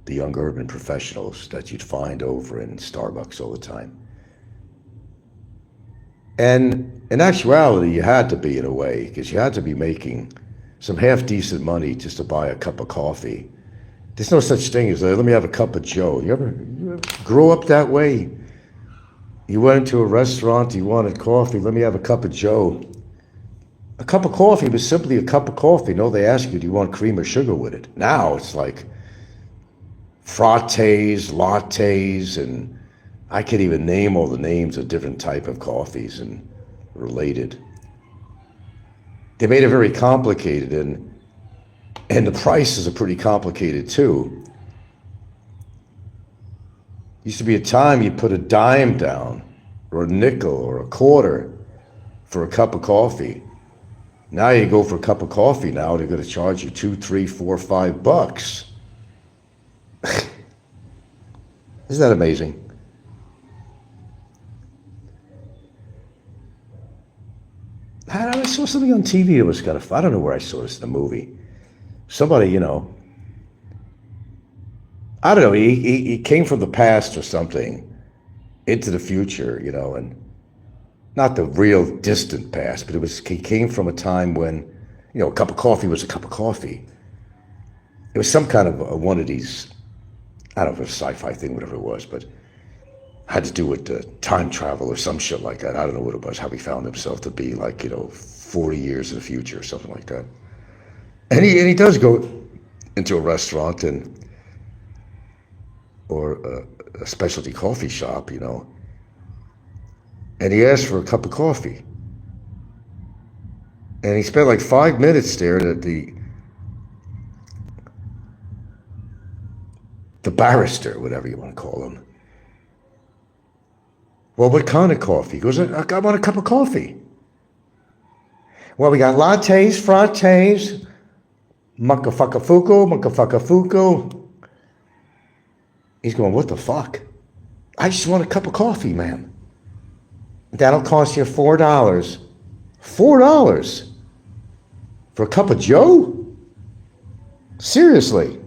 the young urban professionals that you'd find over in Starbucks all the time. And in actuality, you had to be, in a way, because you had to be making some half-decent money just to buy a cup of coffee. There's no such thing as, let me have a cup of Joe. You ever grow up that way? You went into a restaurant, you wanted coffee, let me have a cup of Joe. A cup of coffee was simply a cup of coffee. No, they ask you, do you want cream or sugar with it? Now it's like frattes, lattes, and I can't even name all the names of different type of coffees and related. They made it very complicated, and the prices are pretty complicated too. Used to be a time you put a dime down, or a nickel, or a quarter for a cup of coffee. Now you go for a cup of coffee now, they're going to charge you $2, $3, $4, $5. Isn't that amazing? I saw something on TV that was kind of, I don't know where I saw this in a movie. Somebody, I don't know, he came from the past or something into the future, and not the real distant past, but he came from a time when, a cup of coffee was a cup of coffee. It was some kind of one of these, I don't know if it was a sci-fi thing, whatever it was, but had to do with time travel or some shit like that. I don't know what it was, how he found himself to be 40 years in the future or something like that. And he does go into a restaurant or a specialty coffee shop, and he asked for a cup of coffee. And he spent 5 minutes there at the barrister, whatever you want to call him. Well, what kind of coffee? He goes, I want a cup of coffee. Well, we got lattes, frattes, muckafuckafuku. He's going, what the fuck? I just want a cup of coffee, ma'am. That'll cost you $4. $4 for a cup of Joe? Seriously.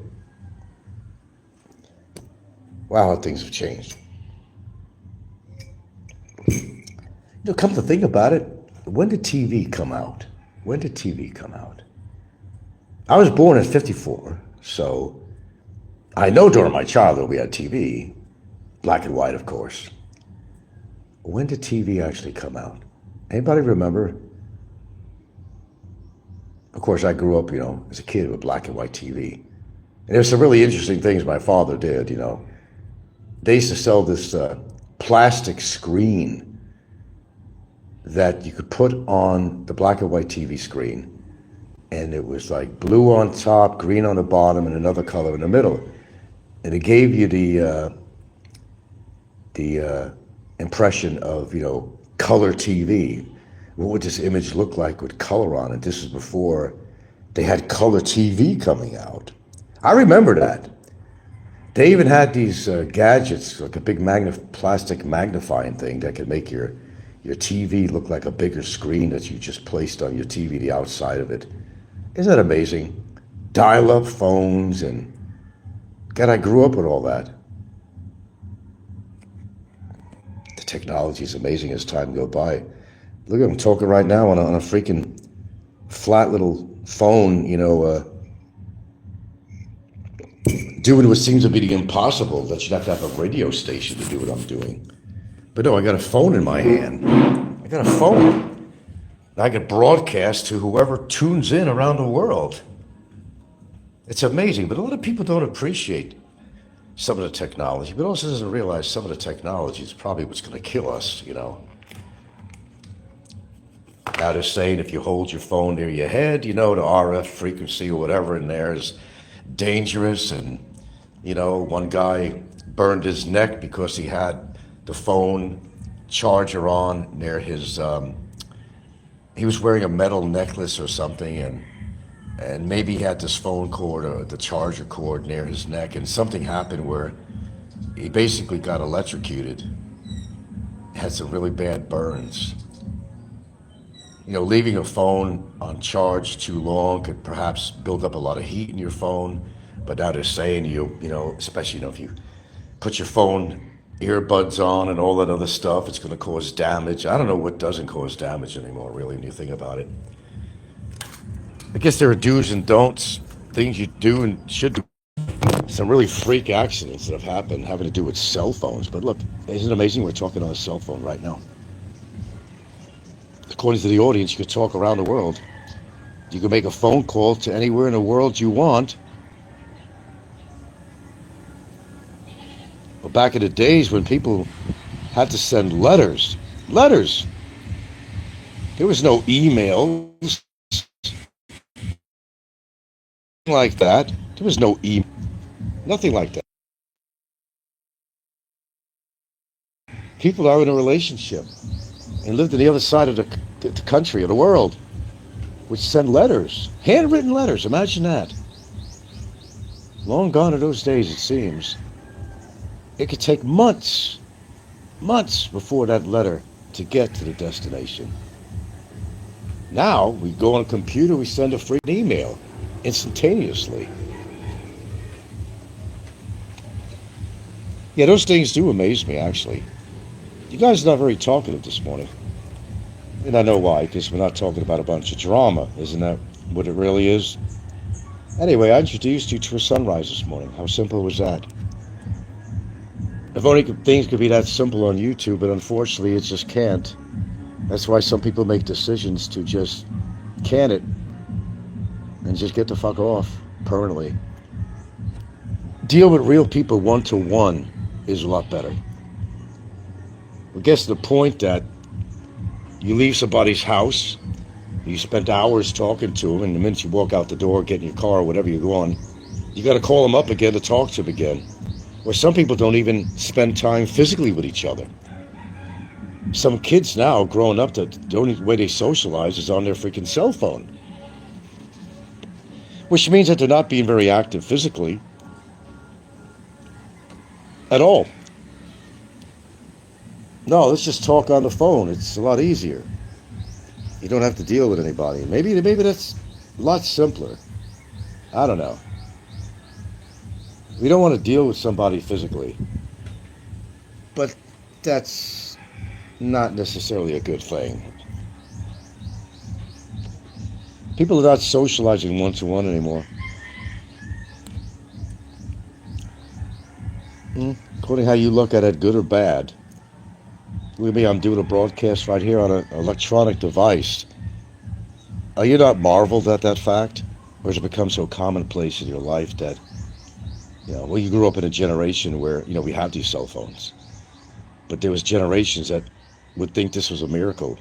Wow, things have changed. Come to think about it, when did TV come out? When did TV come out? I was born in 54, so I know during my childhood we had TV, black and white, of course. When did TV actually come out? Anybody remember? Of course, I grew up, as a kid with black and white TV. And there's some really interesting things my father did, They used to sell this plastic screen that you could put on the black and white TV screen. And it was like blue on top, green on the bottom, and another color in the middle. And it gave you the impression of, color TV. What would this image look like with color on it? This is before they had color TV coming out. I remember that. They even had these gadgets, like a big plastic magnifying thing that could make your TV look like a bigger screen that you just placed on your TV, the outside of it. Isn't that amazing? Dial-up phones, and God, I grew up with all that. The technology is amazing as time goes by. Look, I'm talking right now on a freaking flat little phone, doing what seems to be the impossible, that you'd have to have a radio station to do what I'm doing. But no, I got a phone in my hand. I got a phone. I can broadcast to whoever tunes in around the world. It's amazing, but a lot of people don't appreciate some of the technology, but also doesn't realize some of the technology is probably what's going to kill us, Now they're saying if you hold your phone near your head, the RF frequency or whatever in there is dangerous. And, one guy burned his neck because he had the phone charger on near his, he was wearing a metal necklace or something, and maybe he had this phone cord or the charger cord near his neck, and something happened where he basically got electrocuted, had some really bad burns. Leaving a phone on charge too long could perhaps build up a lot of heat in your phone, but now they're saying especially if you put your phone earbuds on and all that other stuff, it's going to cause damage. I don't know what doesn't cause damage anymore, really, when you think about it. I guess there are do's and don'ts, things you do and should do. Some really freak accidents that have happened having to do with cell phones. But look, isn't it amazing we're talking on a cell phone right now? According to the audience, you could talk around the world. You can make a phone call to anywhere in the world you want. Well, back in the days when people had to send letters, there was no emails like that. There was no email, nothing like that. People are in a relationship and lived on the other side of the country, of the world, which send letters, handwritten letters. Imagine that. Long gone are those days, it seems. It could take months before that letter to get to the destination. Now, we go on a computer, we send a free email instantaneously. Yeah, those things do amaze me, actually. You guys are not very talkative this morning. And I know why, because we're not talking about a bunch of drama. Isn't that what it really is? Anyway, I introduced you to a sunrise this morning. How simple was that? If only things could be that simple on YouTube, but unfortunately it just can't. That's why some people make decisions to just can it and just get the fuck off permanently. Deal with real people one-to-one is a lot better. I guess the point that you leave somebody's house, you spent hours talking to them, and the minute you walk out the door, get in your car, or whatever you go on, you got to call them up again to talk to them again. Or some people don't even spend time physically with each other. Some kids now, growing up, the only way they socialize is on their freaking cell phone. Which means that they're not being very active physically at all. No, let's just talk on the phone. It's a lot easier. You don't have to deal with anybody. Maybe that's a lot simpler. I don't know. We don't want to deal with somebody physically, but that's not necessarily a good thing. People are not socializing one to one anymore. According to how you look at it, good or bad. Look at me, I'm doing a broadcast right here on an electronic device. Are you not marveled at that fact? Or has it become so commonplace in your life that, well, you grew up in a generation where, we have these cell phones. But there was generations that would think this was a miracle.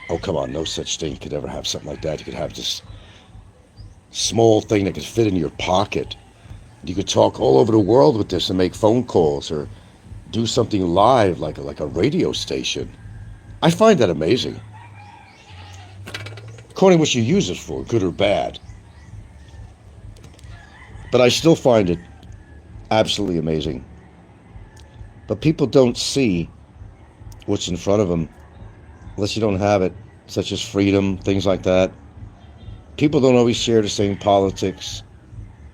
Oh, come on, no such thing could ever have something like that. You could have this small thing that could fit in your pocket. You could talk all over the world with this and make phone calls or do something live like a radio station. I find that amazing. According to what you use it for, good or bad. But I still find it absolutely amazing. But people don't see what's in front of them unless you don't have it, such as freedom, things like that. People don't always share the same politics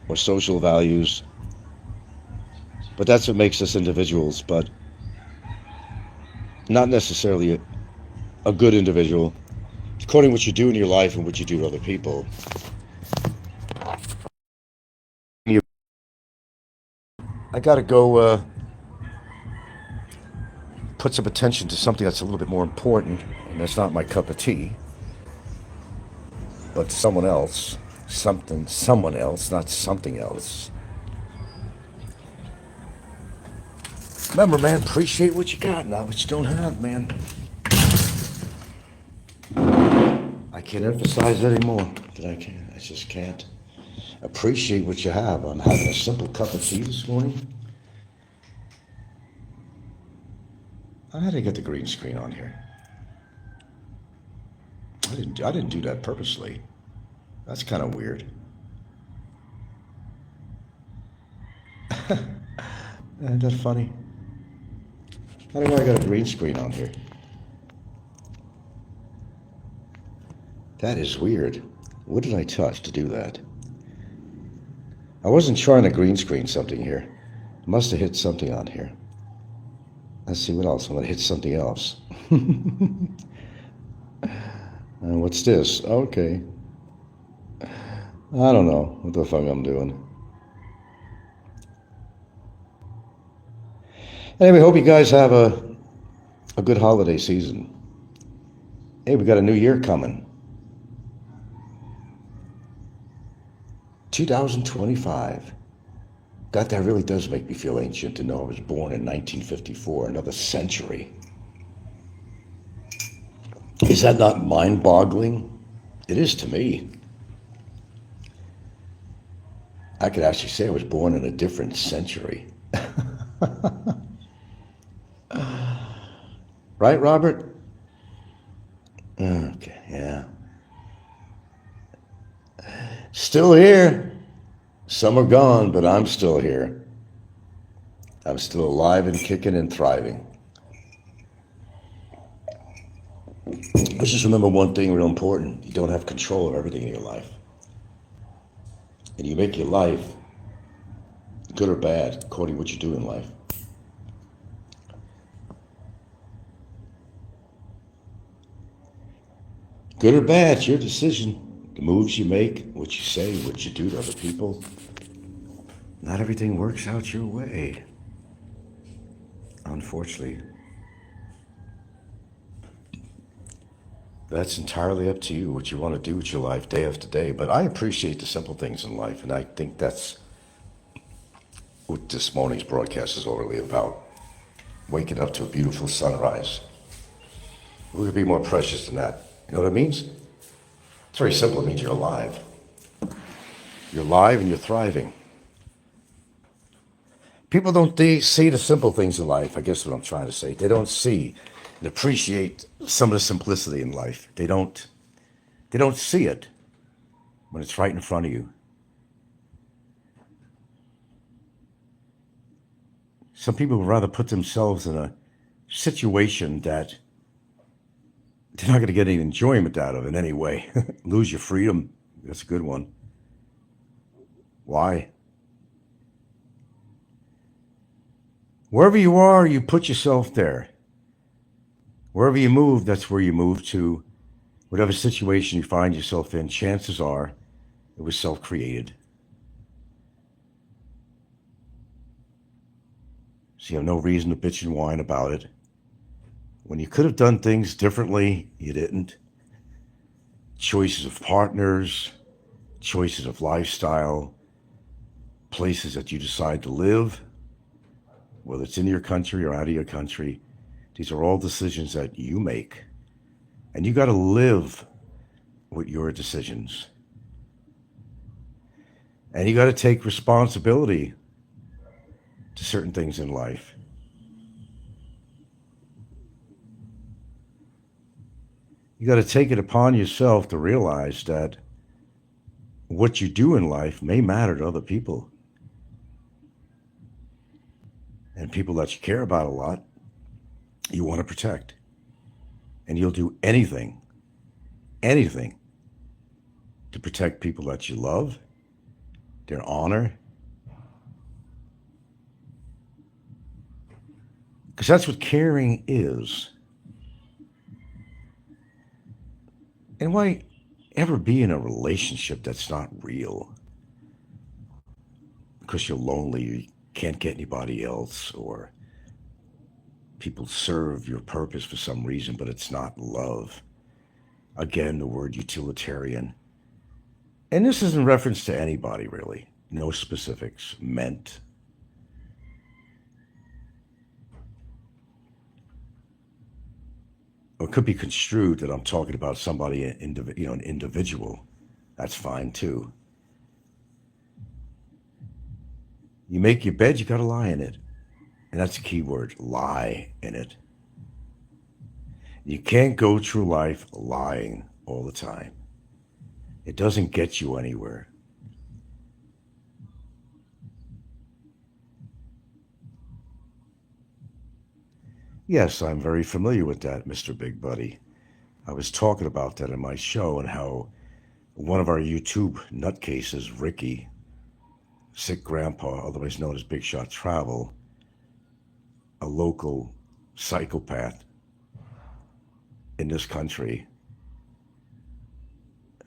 or social values. But that's what makes us individuals, but not necessarily a good individual. According to what you do in your life and what you do to other people. I gotta go put some attention to something that's a little bit more important, and that's not my cup of tea, but someone else. Someone else, not something else. Remember, man, appreciate what you got, not what you don't have, man. I can't emphasize that anymore that I can. I just can't. Appreciate what you have. I'm having a simple cup of tea this morning. How did I get the green screen on here? I didn't do that purposely. That's kind of weird. Isn't that funny? I don't know. I got a green screen on here. That is weird. What did I touch to do that? I wasn't trying to green screen something here. I must have hit something on here. Let's see what else. I'm gonna hit something else. What's this? Okay. I don't know what the fuck I'm doing. Anyway, hope you guys have a good holiday season. Hey, we got a new year coming. 2025. God, that really does make me feel ancient to know I was born in 1954, another century. Is that not mind-boggling? It is to me. I could actually say I was born in a different century. Right, Robert? Okay, yeah. Still here. Some are gone, but I'm still here. I'm still alive and kicking and thriving. Let's just remember one thing real important. You don't have control of everything in your life. And you make your life good or bad according to what you do in life. Good or bad, it's your decision. The moves you make, what you say, what you do to other people. Not everything works out your way. Unfortunately. That's entirely up to you, what you want to do with your life day after day. But I appreciate the simple things in life, and I think that's what this morning's broadcast is all really about. Waking up to a beautiful sunrise. What could be more precious than that? You know what it means? It's very simple. It means you're alive. You're alive and you're thriving. People don't see the simple things in life. I guess what I'm trying to say. They don't see and appreciate some of the simplicity in life. They don't see it when it's right in front of you. Some people would rather put themselves in a situation that they're not going to get any enjoyment out of in any way. Lose your freedom. That's a good one. Why? Wherever you are, you put yourself there. Wherever you move, that's where you move to. Whatever situation you find yourself in, chances are it was self created. So you have no reason to bitch and whine about it. When you could have done things differently, you didn't. Choices of partners, choices of lifestyle, places that you decide to live, whether it's in your country or out of your country, these are all decisions that you make. And you got to live with your decisions. And you got to take responsibility to certain things in life. You got to take it upon yourself to realize that what you do in life may matter to other people. And people that you care about a lot, you want to protect. And you'll do anything to protect people that you love, their honor. Because that's what caring is. And why ever be in a relationship that's not real? Because you're lonely, you can't get anybody else, or people serve your purpose for some reason, but it's not love. Again, the word utilitarian. And this is in reference to anybody, really. No specifics meant. Or it could be construed that I'm talking about somebody, an individual. That's fine too. You make your bed, you got to lie in it. And that's the key word, lie in it. You can't go through life lying all the time. It doesn't get you anywhere. Yes, I'm very familiar with that, Mr. Big Buddy. I was talking about that in my show and how one of our YouTube nutcases, Ricky, Sick Grandpa, otherwise known as Big Shot Travel, a local psychopath in this country,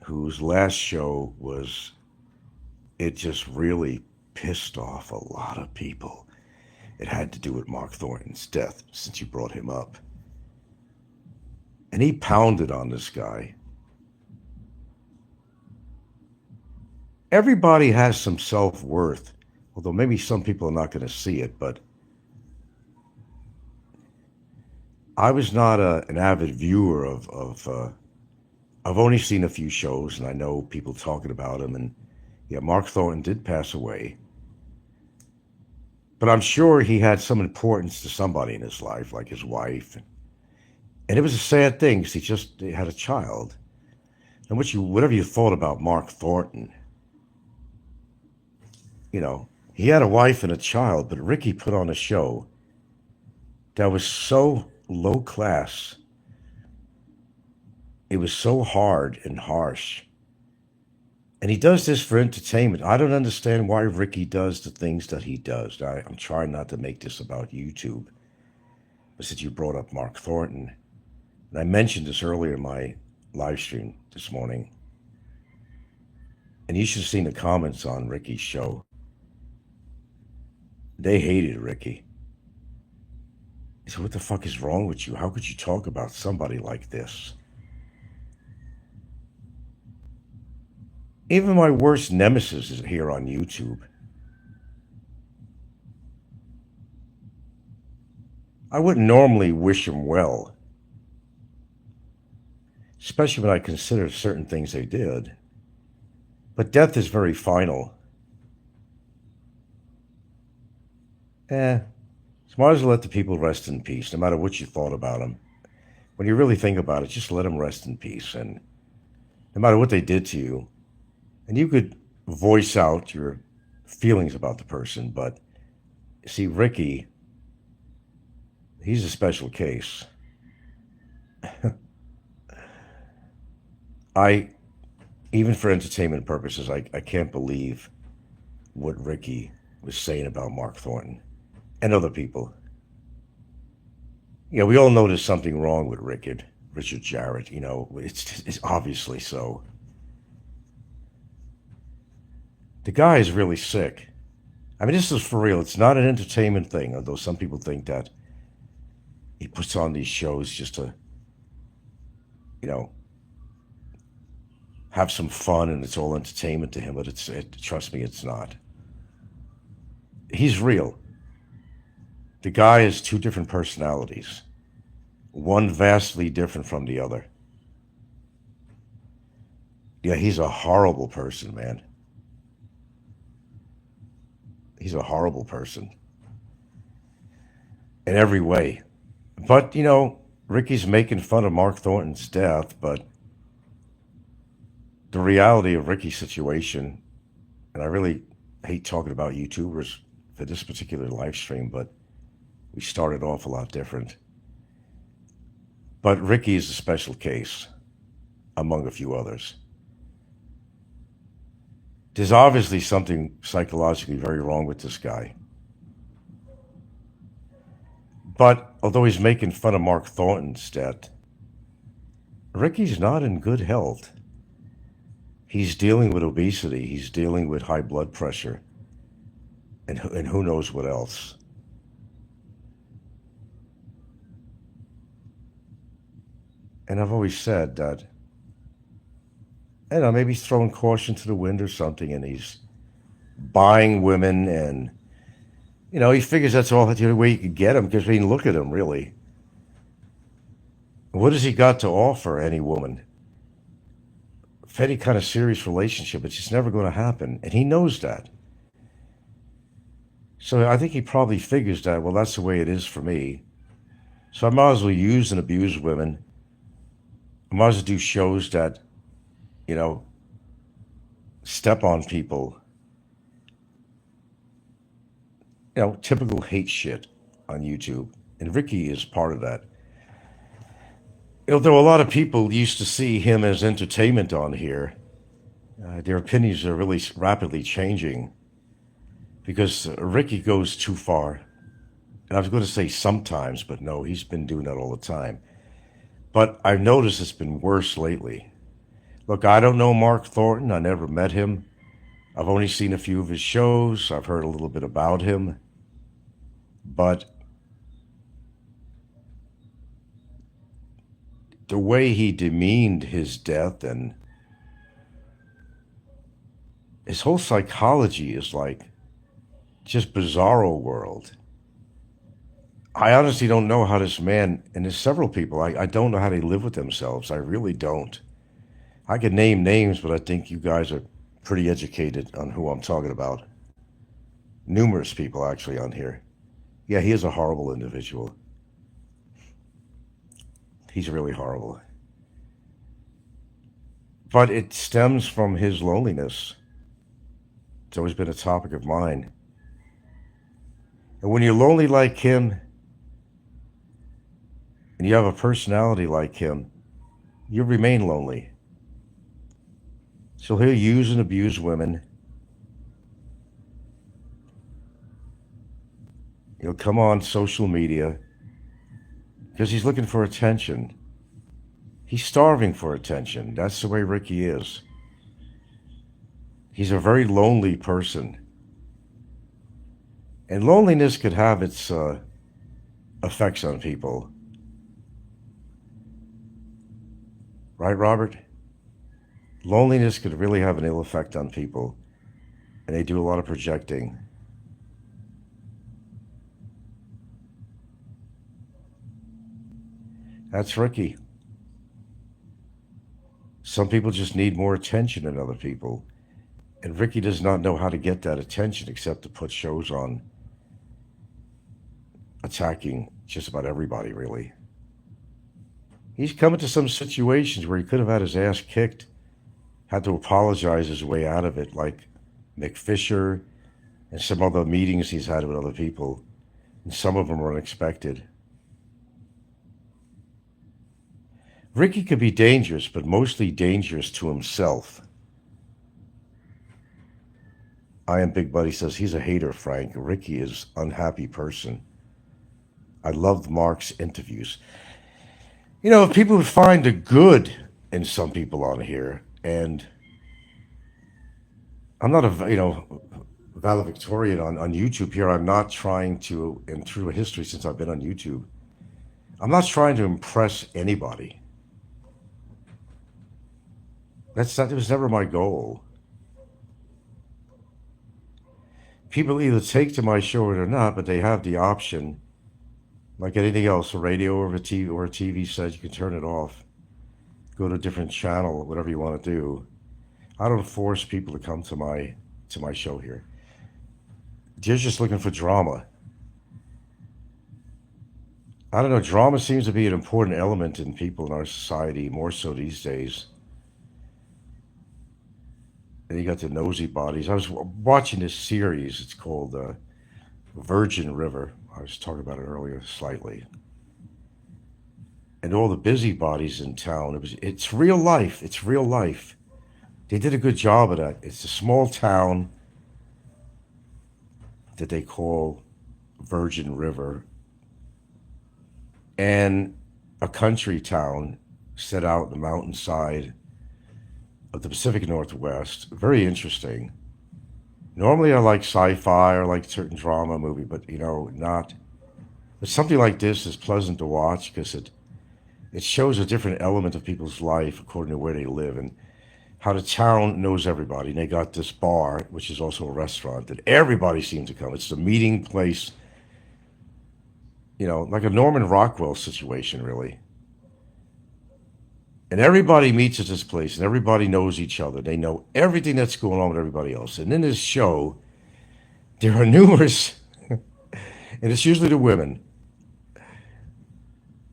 whose last show was, it just really pissed off a lot of people. It had to do with Mark Thornton's death, since you brought him up. And he pounded on this guy. Everybody has some self-worth, although maybe some people are not going to see it, but I was not an avid viewer I've only seen a few shows, and I know people talking about him, and yeah, Mark Thornton did pass away. But I'm sure he had some importance to somebody in his life, like his wife. And it was a sad thing, because he had a child. And whatever you thought about Mark Thornton, he had a wife and a child, but Ricky put on a show that was so low class. It was so hard and harsh. And he does this for entertainment. I don't understand why Ricky does the things that he does. I'm trying not to make this about YouTube. But since you brought up Mark Thornton, and I mentioned this earlier in my live stream this morning, and you should have seen the comments on Ricky's show. They hated Ricky. They said, what the fuck is wrong with you? How could you talk about somebody like this? Even my worst nemesis is here on YouTube. I wouldn't normally wish him well, especially when I consider certain things they did. But death is very final. So might as well let the people rest in peace, no matter what you thought about them. When you really think about it, just let them rest in peace. And no matter what they did to you, and you could voice out your feelings about the person, but see, Ricky, He's a special case. I, even for entertainment purposes, I can't believe what Ricky was saying about Mark Thornton and other people. We all know there's something wrong with Richard Jarrett. It's obviously so. The guy is really sick. I mean, this is for real. It's not an entertainment thing, although some people think that he puts on these shows just to, you know, have some fun and it's all entertainment to him. But trust me, it's not. He's real. The guy has two different personalities, one vastly different from the other. Yeah, he's a horrible person, man. He's a horrible person in every way. But, Ricky's making fun of Mark Thornton's death, but the reality of Ricky's situation, and I really hate talking about YouTubers for this particular live stream, but we started off a lot different. But Ricky is a special case among a few others. There's obviously something psychologically very wrong with this guy. But although he's making fun of Mark Thornton's death, Ricky's not in good health. He's dealing with obesity. He's dealing with high blood pressure. And who knows what else. And I've always said that, maybe he's throwing caution to the wind or something, and he's buying women, and, he figures that's all the only way you could get him, because, look at him, really. What has he got to offer any woman? For any kind of serious relationship, it's just never going to happen, and he knows that. So I think he probably figures that, well, that's the way it is for me. So I might as well use and abuse women. I might as well do shows that, step on people. Typical hate shit on YouTube. And Ricky is part of that. Although a lot of people used to see him as entertainment on here, their opinions are really rapidly changing because Ricky goes too far. And I was going to say sometimes, but no, he's been doing that all the time. But I've noticed it's been worse lately. Look, I don't know Mark Thornton. I never met him. I've only seen a few of his shows. I've heard a little bit about him. But the way he demeaned his death and his whole psychology is like just bizarro world. I honestly don't know how this man, and there's several people, I don't know how they live with themselves. I really don't. I could name names, but I think you guys are pretty educated on who I'm talking about. Numerous people actually on here. Yeah, he is a horrible individual. He's really horrible. But it stems from his loneliness. It's always been a topic of mine. And when you're lonely like him, and you have a personality like him, you remain lonely. So he'll use and abuse women. He'll come on social media because he's looking for attention. He's starving for attention. That's the way Ricky is. He's a very lonely person. And loneliness could have its effects on people. Right, Robert? Loneliness could really have an ill effect on people. And they do a lot of projecting. That's Ricky. Some people just need more attention than other people. And Ricky does not know how to get that attention except to put shows on attacking just about everybody, really. He's come into some situations where he could have had his ass kicked, had to apologize his way out of it, like Mick Fisher and some other meetings he's had with other people. And some of them were unexpected. Ricky could be dangerous, but mostly dangerous to himself. I am Big Buddy says he's a hater, Frank. Ricky is unhappy person. I loved Mark's interviews. You know, if people would find the good in some people on here, and I'm not a valedictorian on YouTube here. I'm not trying to, and through history since I've been on YouTube, I'm not trying to impress anybody. That was never my goal. People either take to my show or not, but they have the option, like anything else, a radio or a TV set, you can turn it off, go to a different channel, whatever you want to do. I don't force people to come to my show here. They're just looking for drama. I don't know. Drama seems to be an important element in people in our society, more so these days. And you got the nosy bodies. I was watching this series. It's called Virgin River. I was talking about it earlier slightly. And all the busybodies in town. It's real life. It's real life. They did a good job of that. It's a small town that they call Virgin River, and a country town set out in the mountainside of the Pacific Northwest. Very interesting. Normally, I like sci-fi or like certain drama movie, but not. But something like this is pleasant to watch because it shows a different element of people's life according to where they live and how the town knows everybody. And they got this bar, which is also a restaurant, that everybody seems to come. It's the meeting place, like a Norman Rockwell situation, really. And everybody meets at this place, and everybody knows each other. They know everything that's going on with everybody else. And in this show, there are numerous, and it's usually the women,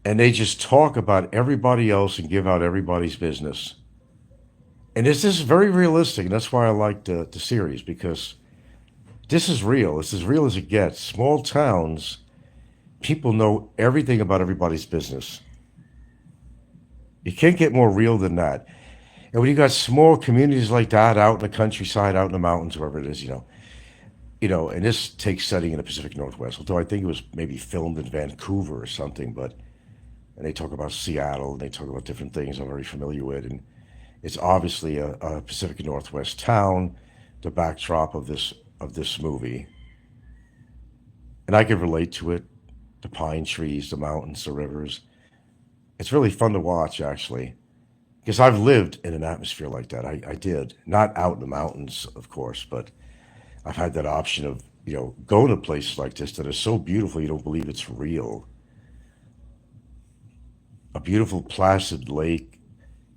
and they just talk about everybody else and give out everybody's business. And it's just very realistic, and that's why I like the series, because this is real. It's as real as it gets. Small towns, people know everything about everybody's business. You can't get more real than that. And when you got small communities like that out in the countryside, out in the mountains, wherever it is, and this takes setting in the Pacific Northwest, although I think it was maybe filmed in Vancouver or something, and they talk about Seattle, and they talk about different things I'm very familiar with, and it's obviously a Pacific Northwest town, the backdrop of this movie. And I can relate to it, the pine trees, the mountains, the rivers. It's really fun to watch, actually, because I've lived in an atmosphere like that. I did. Not out in the mountains, of course, but I've had that option of, going to places like this that are so beautiful you don't believe it's real. A beautiful placid lake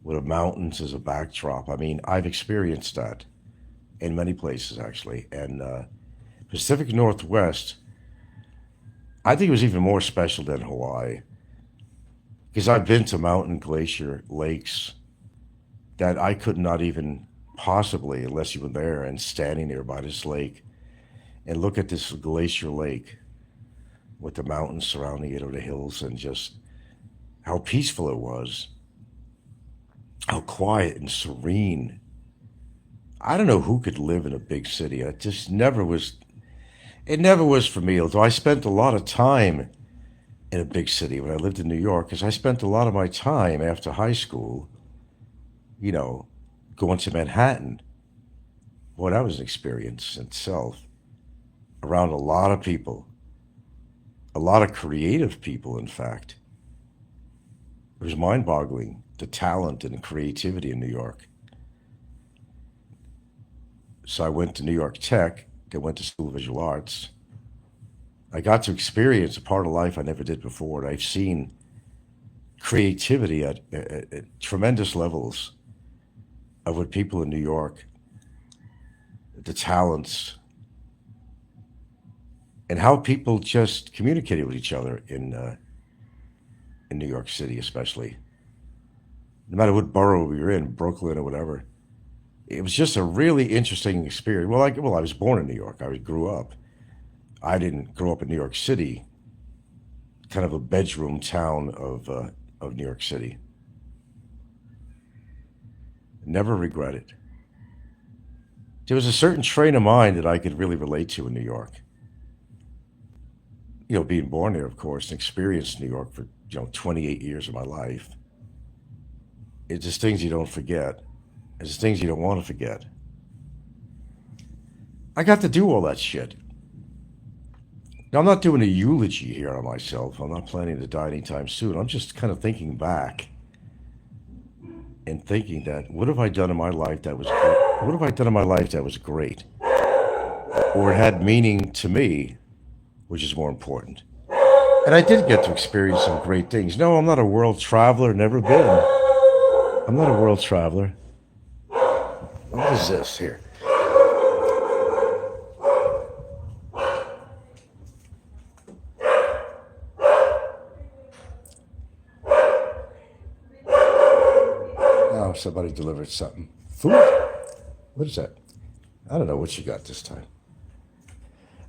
with the mountains as a backdrop. I mean, I've experienced that in many places, actually. And Pacific Northwest, I think it was even more special than Hawaii. Because I've been to mountain glacier lakes that I could not even possibly, unless you were there and standing there by this lake, and look at this glacier lake with the mountains surrounding it or the hills, and just how peaceful it was, how quiet and serene. I don't know who could live in a big city. It just never was. It never was for me, although I spent a lot of time in a big city when I lived in New York, because I spent a lot of my time after high school, going to Manhattan. Boy, that was an experience in itself. Around a lot of people, a lot of creative people, in fact. It was mind-boggling, the talent and creativity in New York. So I went to New York Tech, then went to School of Visual Arts. I got to experience a part of life I never did before. I've seen creativity at tremendous levels of what people in New York, the talents, and how people just communicated with each other in New York City, especially. No matter what borough we were in, Brooklyn or whatever, it was just a really interesting experience. Well, I was born in New York. I grew up. I didn't grow up in New York City, kind of a bedroom town of New York City. Never regret it. There was a certain train of mind that I could really relate to in New York. Being born there, of course, and experienced New York for 28 years of my life. It's just things you don't forget. It's just things you don't want to forget. I got to do all that shit. Now, I'm not doing a eulogy here on myself. I'm not planning to die anytime soon. I'm just kind of thinking back and thinking that what have I done in my life that was great? What have I done in my life that was great? Or it had meaning to me, which is more important. And I did get to experience some great things. No, I'm not a world traveler, never been. I'm not a world traveler. What is this here? Oh, somebody delivered something. Food? What is that? I don't know what you got this time.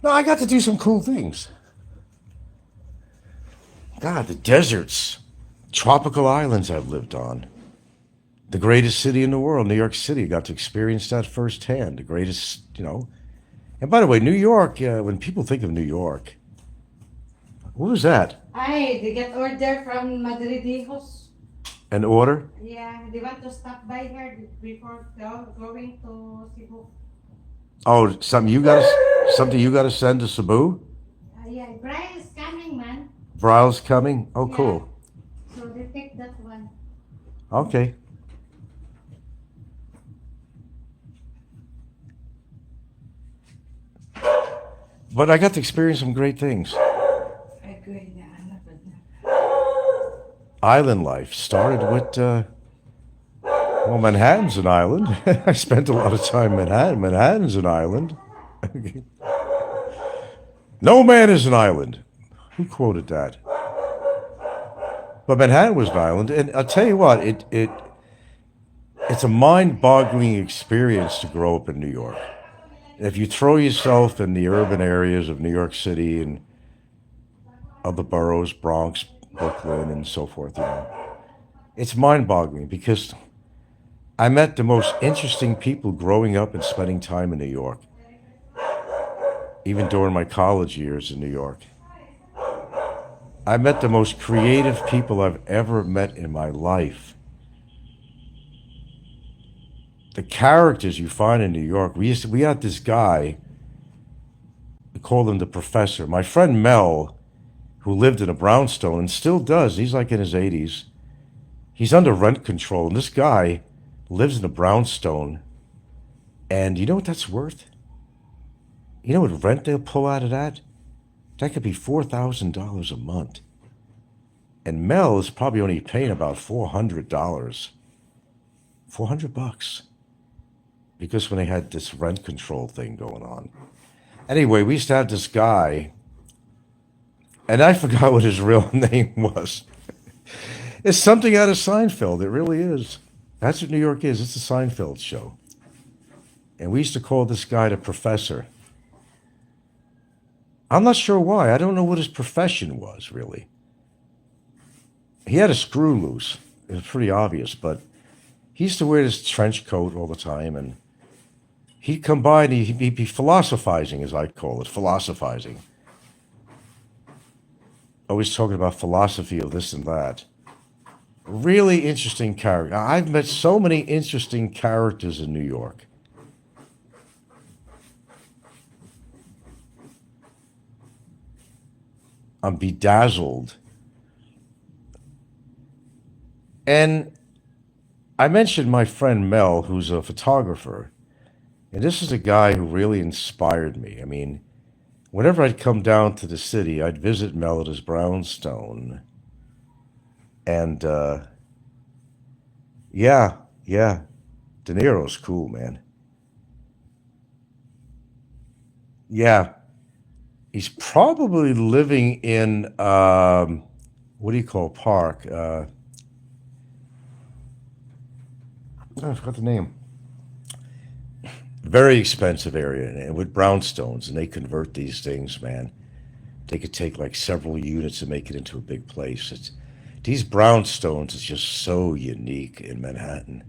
No, I got to do some cool things. God, the deserts, tropical islands I've lived on. The greatest city in the world, New York City. Got to experience that firsthand. The greatest. And by the way, New York, when people think of New York, what was that? Ay, they get order from Madridijos. An order? Yeah, they want to stop by here before going to Cebu. Oh, something you got to send to Cebu? Yeah, Brian is coming, man. Bryle's coming? Oh, Yeah, cool. so they take that one. Okay. But I got to experience some great things. Agree na, ano ba na? Island life started with, well, Manhattan's an island. I spent a lot of time in Manhattan. Manhattan's an island. No man is an island. Who quoted that? But Manhattan was an island, and I'll tell you what, it's a mind-boggling experience to grow up in New York. If you throw yourself in the urban areas of New York City and other boroughs, Bronx, Brooklyn, and so forth, it's mind-boggling because I met the most interesting people growing up and spending time in New York, even during my college years in New York. I met the most creative people I've ever met in my life. The characters you find in New York. We had this guy, we called him the professor. My friend Mel, who lived in a brownstone and still does, he's like in his 80s. He's under rent control, and this guy lives in a brownstone. And you know what that's worth? You know what rent they'll pull out of that? That could be $4,000 a month. And Mel is probably only paying about $400. $400. Because when they had this rent control thing going on. Anyway, we used to have this guy, and I forgot what his real name was. It's something out of Seinfeld. It really is. That's what New York is. It's a Seinfeld show. And we used to call this guy the professor. I'm not sure why. I don't know what his profession was, really. He had a screw loose. It was pretty obvious, but he used to wear this trench coat all the time, and he'd come by and he'd be philosophizing, as I call it, philosophizing. Always talking about philosophy of this and that. Really interesting character. I've met so many interesting characters in New York. I'm bedazzled. And I mentioned my friend Mel, who's a photographer. And this is a guy who really inspired me. I mean, whenever I'd come down to the city, I'd visit Mel at his brownstone. And yeah, De Niro's cool, man. Yeah, he's probably living in, what do you call park? I forgot the name. Very expensive area, and with brownstones, and they convert these things, man. They could take like several units and make it into a big place. These brownstones is just so unique in Manhattan.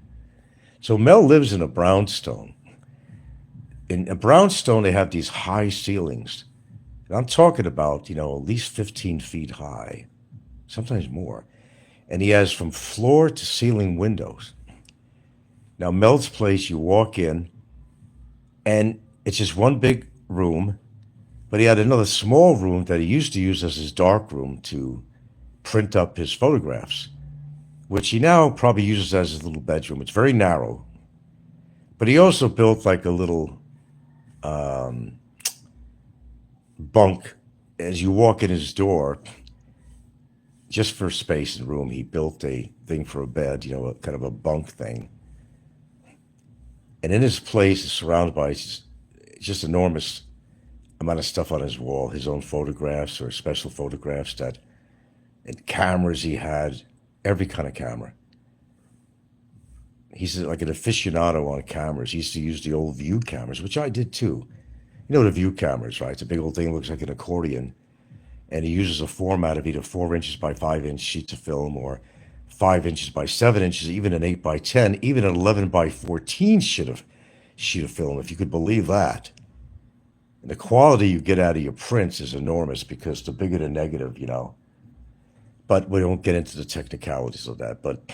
So Mel lives in a brownstone. In a brownstone, they have these high ceilings. And I'm talking about, at least 15 feet high, sometimes more. And he has from floor to ceiling windows. Now, Mel's place, you walk in, and it's just one big room, but he had another small room that he used to use as his dark room to print up his photographs, which he now probably uses as his little bedroom. It's very narrow. But he also built like a little bunk as you walk in his door, just for space and room. He built a thing for a bed, a kind of a bunk thing. And in his place, is surrounded by just enormous amount of stuff on his wall, his own photographs or special photographs and cameras he had, every kind of camera. He's like an aficionado on cameras. He used to use the old View cameras, which I did too. You know the View cameras, right? It's a big old thing, looks like an accordion. And he uses a format of either 4 inches by 5 inch sheets of film or 5 inches by 7 inches, even an 8 by 10, even an 11 by 14 sheet of film, if you could believe that. And the quality you get out of your prints is enormous because the bigger the negative, But we don't get into the technicalities of that. But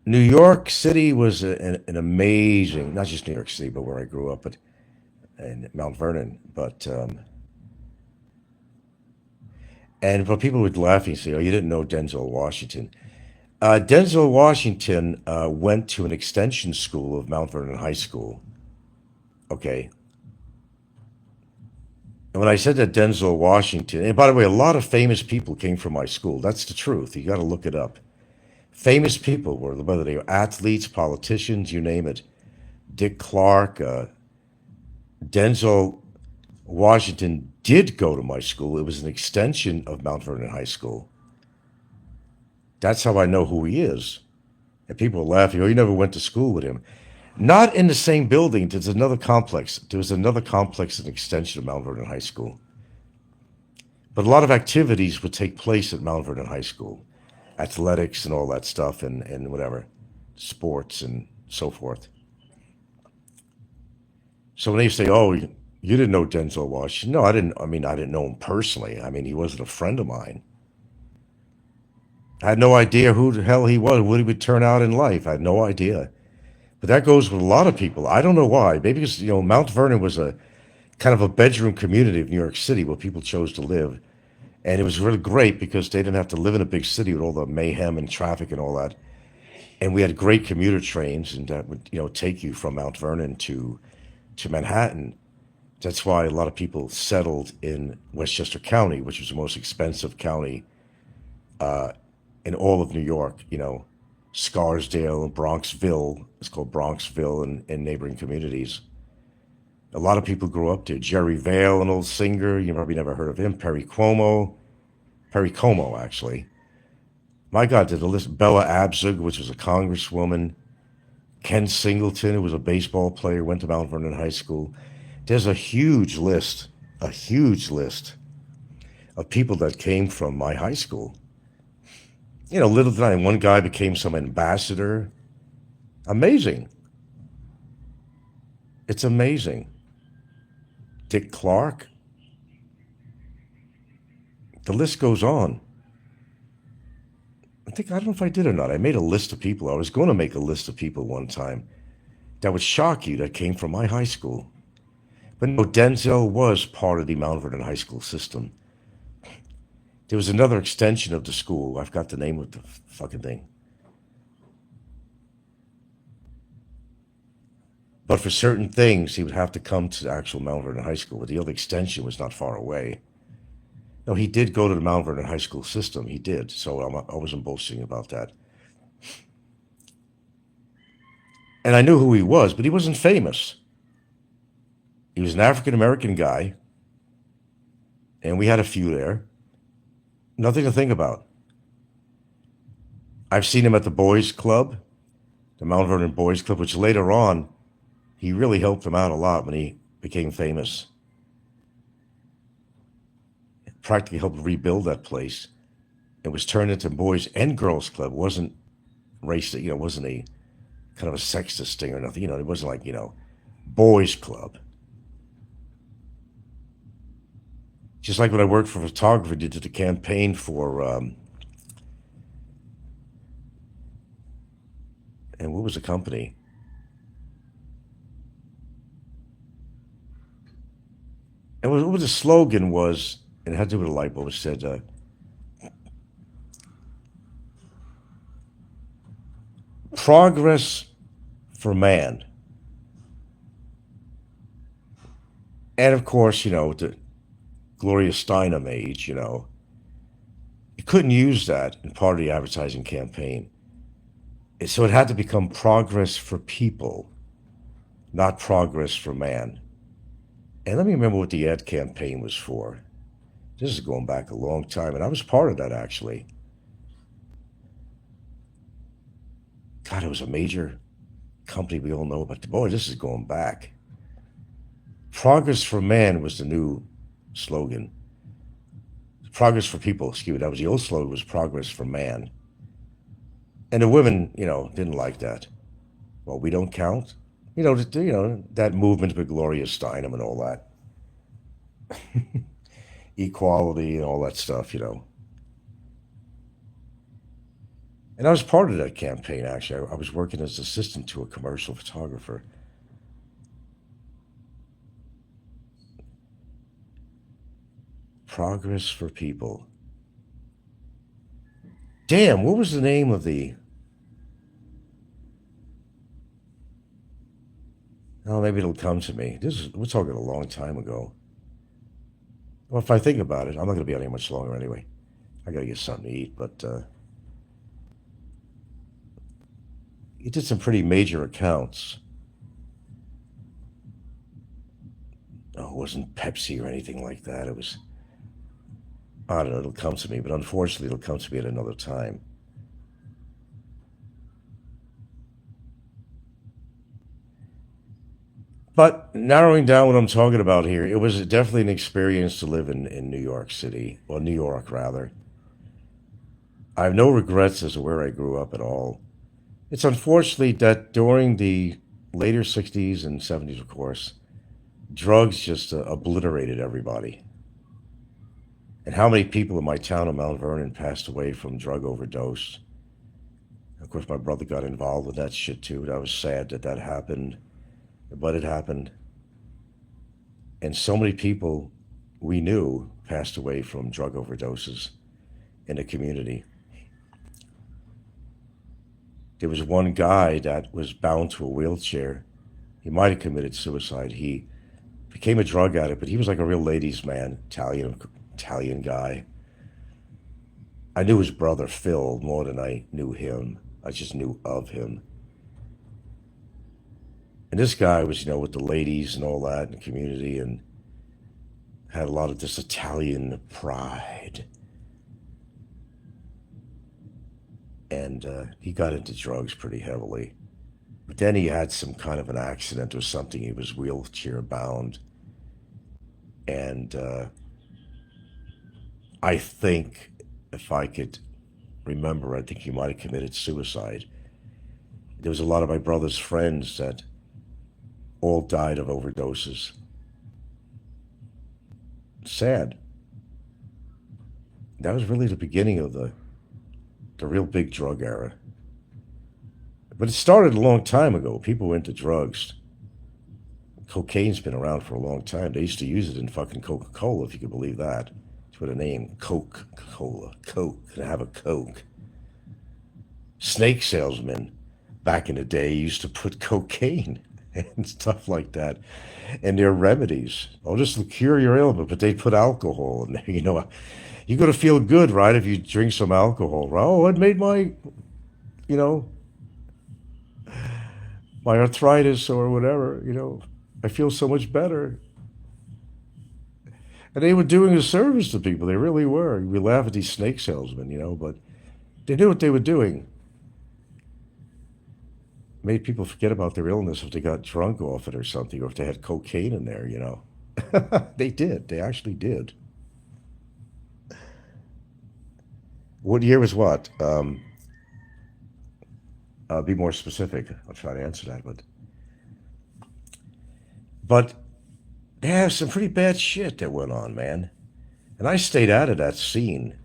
New York City was an amazing, not just New York City, but where I grew up, in Mount Vernon. But people would laugh and say, "Oh, you didn't know Denzel Washington." Denzel Washington went to an extension school of Mount Vernon High School. Okay. And when I said that Denzel Washington, and by the way, a lot of famous people came from my school. That's the truth. You got to look it up. Famous people were, whether they were athletes, politicians, you name it. Dick Clark, Denzel Washington did go to my school. It was an extension of Mount Vernon High School. That's how I know who he is. And people are laughing, "Oh, you never went to school with him." Not in the same building. There's another complex. There was another complex, an extension of Mount Vernon High School. But a lot of activities would take place at Mount Vernon High School. Athletics and all that stuff and whatever. Sports and so forth. So when they say, "Oh, you didn't know Denzel Washington." No, I didn't. I didn't know him personally. He wasn't a friend of mine. I had no idea who the hell he was, what he would turn out in life. I had no idea. But that goes with a lot of people. I don't know why. Maybe because, Mount Vernon was a kind of a bedroom community of New York City where people chose to live. And it was really great because they didn't have to live in a big city with all the mayhem and traffic and all that. And we had great commuter trains and that would, take you from Mount Vernon to Manhattan. That's why a lot of people settled in Westchester County, which was the most expensive county in all of New York. Scarsdale and Bronxville. It's called Bronxville and neighboring communities. A lot of people grew up there. Jerry Vale, an old singer. You probably never heard of him. Perry Como, actually. My God, did the list. Bella Abzug, which was a congresswoman. Ken Singleton, who was a baseball player, went to Mount Vernon High School. There's a huge list of people that came from my high school. Little did I know, one guy became some ambassador. Amazing. It's amazing. Dick Clark. The list goes on. I don't know if I did or not. I made a list of people. I was going to make a list of people one time that would shock you that came from my high school. But no, Denzel was part of the Mount Vernon High School system. There was another extension of the school. I forgot the name of the fucking thing. But for certain things, he would have to come to the actual Mount Vernon High School. But the other extension was not far away. No, he did go to the Mount Vernon High School system. He did. So I wasn't boasting about that. And I knew who he was, but he wasn't famous. He was an African-American guy. And we had a few there. Nothing to think about. I've seen him at the Boys Club, the Mount Vernon Boys Club, which later on, he really helped him out a lot when he became famous. Practically helped rebuild that place. It was turned into Boys and Girls Club. It wasn't wasn't a kind of a sexist thing or nothing. It wasn't like, boys club. Just like when I worked for photography, did the campaign for, and what was the company? And what the slogan was, and it had to do with a light bulb. It said, progress for man. And of course, the Gloria Steinem age, you couldn't use that in part of the advertising campaign. So it had to become progress for people, not progress for man. And let me remember what the ad campaign was for. This is going back a long time, and I was part of that, actually. God, it was a major company we all know about. Boy, this is going back. Progress for man was the new slogan. Progress for people, excuse me, that was the old slogan, was progress for man. And the women, didn't like that. Well, we don't count. That movement with Gloria Steinem and all that. Equality and all that stuff. And I was part of that campaign, actually. I was working as assistant to a commercial photographer. Progress for people. Damn, what was the name of the... Oh, maybe it'll come to me. We're talking a long time ago. Well, if I think about it, I'm not going to be on here much longer anyway. I got to get something to eat, but he did some pretty major accounts. Oh, it wasn't Pepsi or anything like that. It was, I don't know, it'll come to me, but unfortunately it'll come to me at another time. But narrowing down what I'm talking about here, it was definitely an experience to live in New York City, or New York rather. I have no regrets as to where I grew up at all. It's unfortunately that during the later 60s and 70s, of course, drugs just obliterated everybody. And how many people in my town of Mount Vernon passed away from drug overdose. Of course, my brother got involved with that shit too. I was sad that happened, but it happened. And so many people we knew passed away from drug overdoses in the community. There was one guy that was bound to a wheelchair. He might have committed suicide. He became a drug addict, but he was like a real ladies' man, Italian guy. I knew his brother Phil more than I knew him. I just knew of him. And this guy was, with the ladies and all that in the community, and had a lot of this Italian pride. And he got into drugs pretty heavily. But then he had some kind of an accident or something. He was wheelchair bound. And I think, if I could remember, I think he might have committed suicide. There was a lot of my brother's friends that all died of overdoses. Sad. That was really the beginning of the real big drug era. But it started a long time ago. People were into drugs. Cocaine's been around for a long time. They used to use it in fucking Coca-Cola, if you could believe that. It's what a name, Coca-Cola. Coke, can I have a Coke? Snake salesmen back in the day used to put cocaine and stuff like that in their remedies. Oh, this will cure your ailment, but they'd put alcohol in there. You're going to feel good, right, if you drink some alcohol. Right? Oh, it made my, my arthritis or whatever, I feel so much better. And they were doing a service to people. They really were. We laugh at these snake salesmen, but they knew what they were doing. Made people forget about their illness if they got drunk off it or something, or if they had cocaine in there, They did. They actually did. What year was what? Be more specific. I'll try to answer that. But yeah, some pretty bad shit that went on, man. And I stayed out of that scene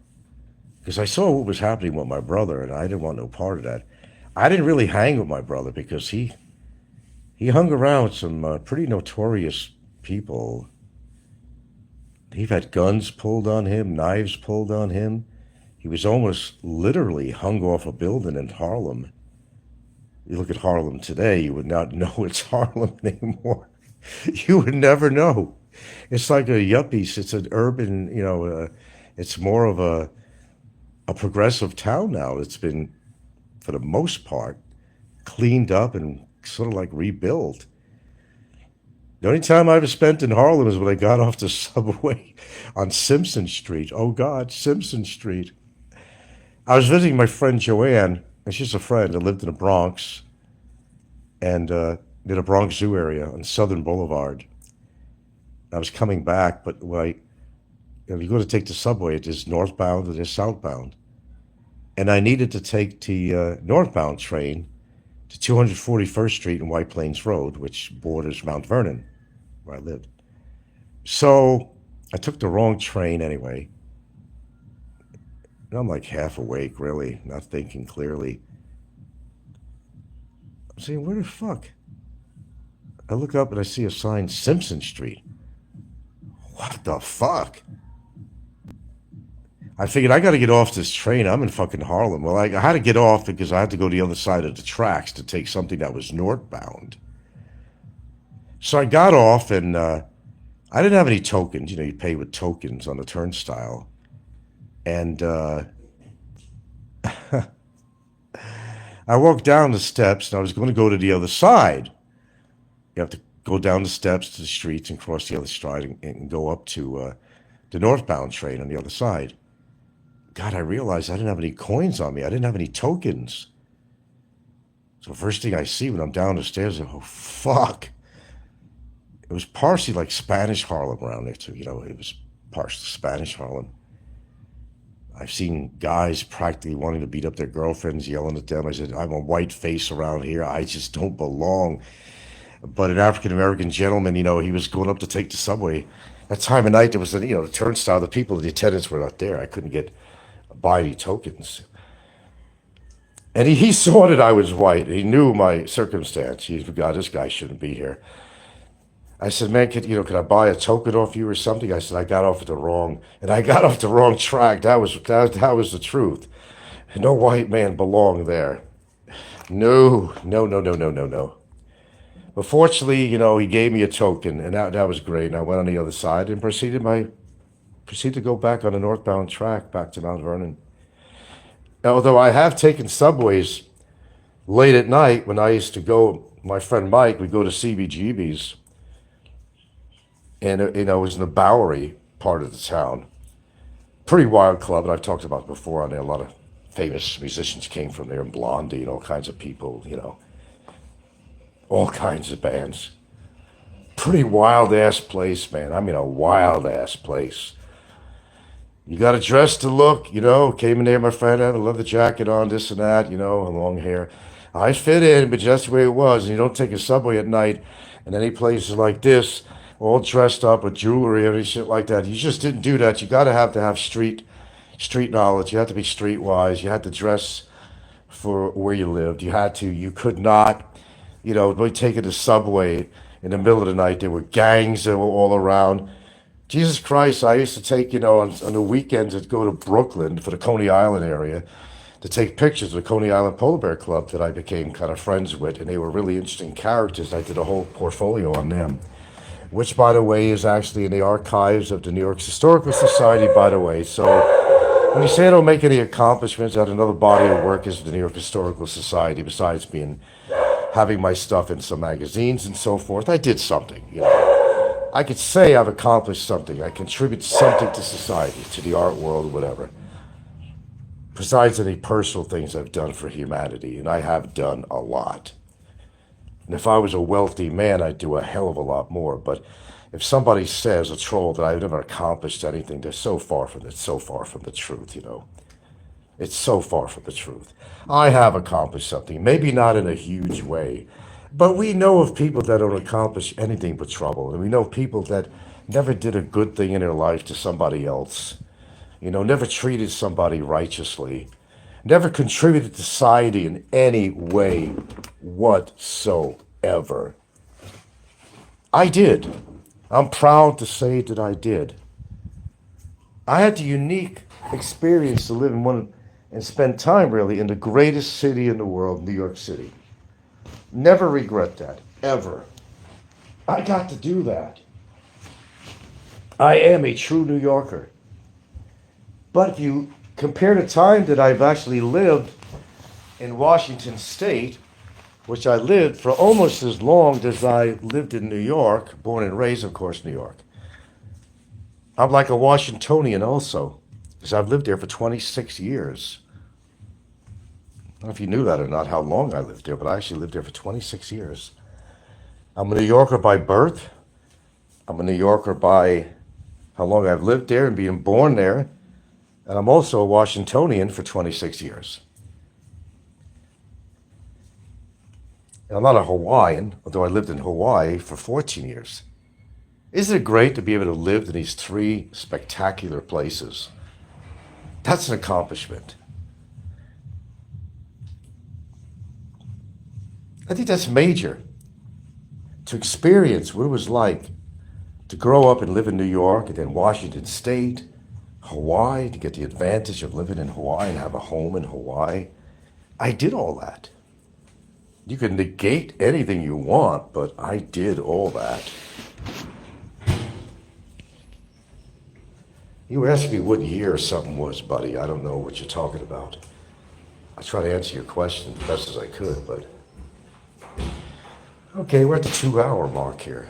because I saw what was happening with my brother, and I didn't want no part of that. I didn't really hang with my brother because he hung around with some pretty notorious people. He had guns pulled on him, knives pulled on him. He was almost literally hung off a building in Harlem. You look at Harlem today, you would not know it's Harlem anymore. You would never know. It's like a yuppies. It's an urban, it's more of a progressive town now. It's been, for the most part, cleaned up and sort of like rebuilt. The only time I ever spent in Harlem is when I got off the subway on Simpson Street. Oh God, Simpson Street. I was visiting my friend Joanne, and she's a friend that lived in the Bronx and near the Bronx Zoo area on Southern Boulevard. I was coming back, but you go to take the subway, it is northbound and it is southbound. And I needed to take the northbound train to 241st Street and White Plains Road, which borders Mount Vernon, where I lived. So I took the wrong train anyway. And I'm like half awake, really, not thinking clearly. I'm saying, where the fuck? I look up and I see a sign, Simpson Street. What the fuck? I figured I got to get off this train. I'm in fucking Harlem. Well, I had to get off because I had to go to the other side of the tracks to take something that was northbound. So I got off and I didn't have any tokens. You pay with tokens on the turnstile. And I walked down the steps and I was going to go to the other side. You have to go down the steps to the streets and cross the other side and go up to the northbound train on the other side. God, I realized I didn't have any coins on me. I didn't have any tokens. So first thing I see when I'm down the stairs, oh, fuck. It was partially like Spanish Harlem around there, too. It was partially Spanish Harlem. I've seen guys practically wanting to beat up their girlfriends, yelling at them. I said, I'm a white face around here. I just don't belong. But an African-American gentleman, he was going up to take the subway. That time of night, there was, the turnstile. The attendants were not there. I couldn't buy any tokens. And he saw that I was white. He knew my circumstance. He forgot this guy shouldn't be here. I said, man, could I buy a token off you or something? I said, I got off the wrong track. That was the truth. No white man belonged there. No. But fortunately, he gave me a token, and that was great. And I went on the other side and proceeded to go back on the northbound track back to Mount Vernon. Now, although I have taken subways late at night when I used to go, my friend Mike, we'd go to CBGB's, and it was in the Bowery part of the town. Pretty wild club, and I've talked about it before on there. A lot of famous musicians came from there, and Blondie, and all kinds of people, all kinds of bands. Pretty wild-ass place, man. I mean, a wild-ass place. You got to dress to look, Came in there, my friend had a leather jacket on, this and that, and long hair. I fit in, but just the way it was. And you don't take a subway at night in any places like this, all dressed up with jewelry and shit like that. You just didn't do that. You got to have street knowledge. You had to be streetwise. You had to dress for where you lived. You could not, be taking the subway in the middle of the night. There were gangs that were all around. Jesus Christ, I used to take, on the weekends, I'd go to Brooklyn for the Coney Island area to take pictures of the Coney Island Polar Bear Club that I became kind of friends with, and they were really interesting characters. I did a whole portfolio on them, which, by the way, is actually in the archives of the New York Historical Society, by the way. So when you say I don't make any accomplishments, I had another body of work is the New York Historical Society, besides having my stuff in some magazines and so forth. I did something, I could say I've accomplished something. I contribute something to society, to the art world, whatever. Besides any personal things I've done for humanity, and I have done a lot. And if I was a wealthy man, I'd do a hell of a lot more. But if somebody says, a troll, that I've never accomplished anything, they're so far from the truth, It's so far from the truth. I have accomplished something, maybe not in a huge way, but we know of people that don't accomplish anything but trouble. And we know people that never did a good thing in their life to somebody else, never treated somebody righteously, never contributed to society in any way whatsoever. I did. I'm proud to say that I did. I had the unique experience to live in one and spend time really in the greatest city in the world, New York City. Never regret that, ever. I got to do that. I am a true New Yorker. But if you compare the time that I've actually lived in Washington State, which I lived for almost as long as I lived in New York, born and raised, of course, New York. I'm like a Washingtonian also, because I've lived there for 26 years. I don't know if you knew that or not, how long I lived there, but I actually lived there for 26 years. I'm a New Yorker by birth. I'm a New Yorker by how long I've lived there and being born there. And I'm also a Washingtonian for 26 years. And I'm not a Hawaiian, although I lived in Hawaii for 14 years. Isn't it great to be able to live in these three spectacular places? That's an accomplishment. I think that's major. To experience what it was like to grow up and live in New York and then Washington State, Hawaii, to get the advantage of living in Hawaii and have a home in Hawaii. I did all that. You can negate anything you want, but I did all that. You asked me what year something was, buddy. I don't know what you're talking about. I try to answer your question the best as I could, but... Okay, we're at the 2-hour mark here.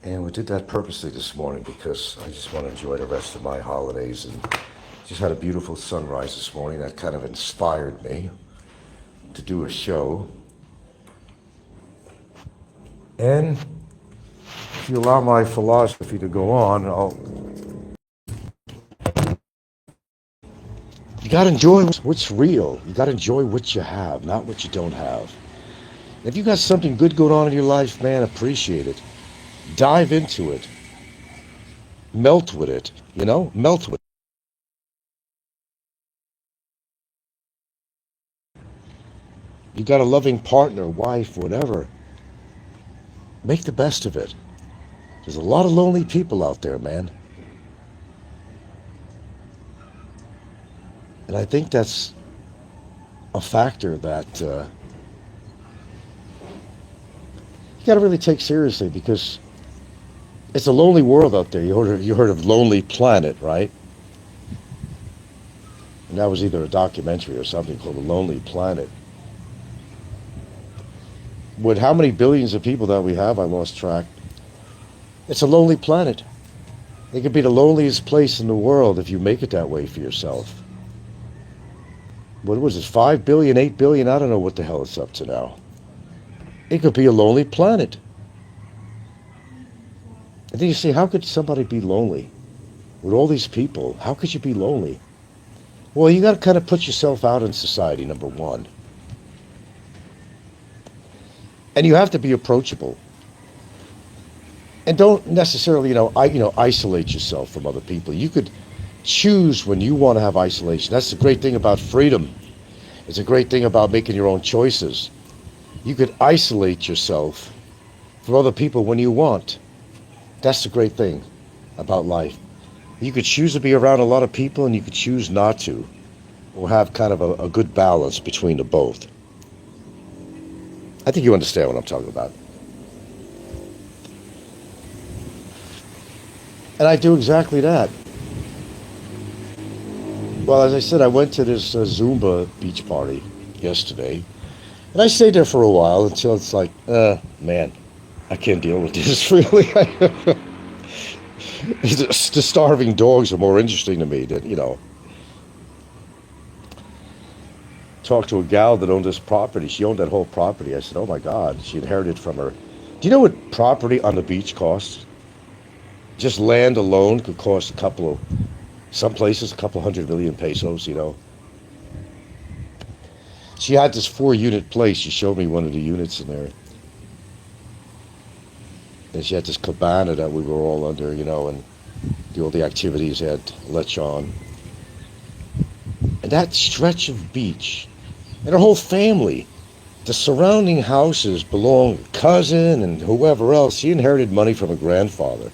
And we did that purposely this morning because I just want to enjoy the rest of my holidays and just had a beautiful sunrise this morning. That kind of inspired me to do a show. And if you allow my philosophy to go on, you got to enjoy what's real. You got to enjoy what you have, not what you don't have. If you got something good going on in your life, man, appreciate it. Dive into it. Melt with it, melt with it. You got a loving partner, wife, whatever. Make the best of it. There's a lot of lonely people out there, man. And I think that's a factor that you got to really take seriously because it's a lonely world out there. You heard of Lonely Planet, right? And that was either a documentary or something called The Lonely Planet. With how many billions of people that we have, I lost track. It's a lonely planet. It could be the loneliest place in the world if you make it that way for yourself. What was it, 5 billion, 8 billion? I don't know what the hell it's up to now. It could be a lonely planet. And then you say, how could somebody be lonely? With all these people, how could you be lonely? Well, you got to kind of put yourself out in society, number one. And you have to be approachable. And don't necessarily, isolate yourself from other people. You could choose when you want to have isolation. That's the great thing about freedom. It's a great thing about making your own choices. You could isolate yourself from other people when you want. That's the great thing about life. You could choose to be around a lot of people and you could choose not to, or have kind of a good balance between the both. I think you understand what I'm talking about. And I do exactly that. Well, as I said, I went to this Zumba beach party yesterday. And I stayed there for a while until it's like, man, I can't deal with this, really. The starving dogs are more interesting to me than, Talked to a gal that owned this property. She owned that whole property. I said, oh my God, she inherited from her. Do you know what property on the beach costs? Just land alone could cost a couple of Some places, a couple 100 million pesos, you know. She had this 4 unit place. She showed me one of the units in there. And she had this cabana that we were all under, you know, and all the activities had lechon. And that stretch of beach, and her whole family, the surrounding houses belong to cousin and whoever else. She inherited money from her grandfather.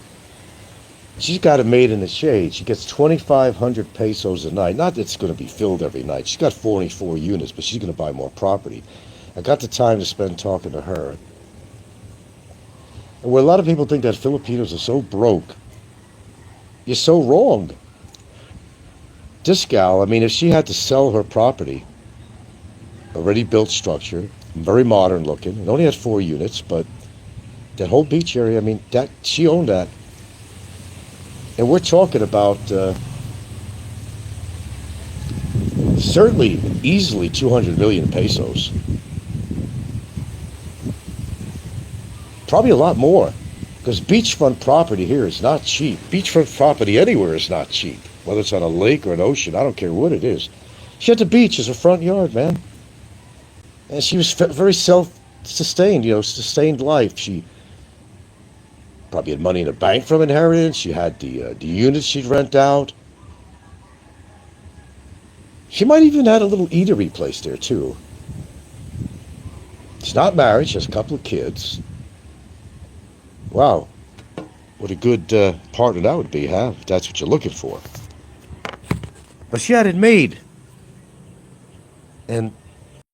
She's got it made in the shade. She gets 2,500 pesos a night. Not that it's going to be filled every night. She's got 44 units, but she's going to buy more property. I got the time to spend talking to her. And where a lot of people think that Filipinos are so broke, you're so wrong. This gal, I mean, if she had to sell her property, already built structure, very modern looking, it only had 4 units, but that whole beach area, I mean, that she owned that. And we're talking about certainly easily 200 million pesos. Probably a lot more. Because beachfront property here is not cheap. Beachfront property anywhere is not cheap. Whether it's on a lake or an ocean, I don't care what it is. She had the beach as her front yard, man. And she was very self-sustained, you know, sustained life. She probably had money in the bank from inheritance. She had the units she'd rent out. She might even had a little eatery place there, too. She's not married. She has a couple of kids. Wow. What a good partner that would be, huh? If that's what you're looking for. But she had it made. And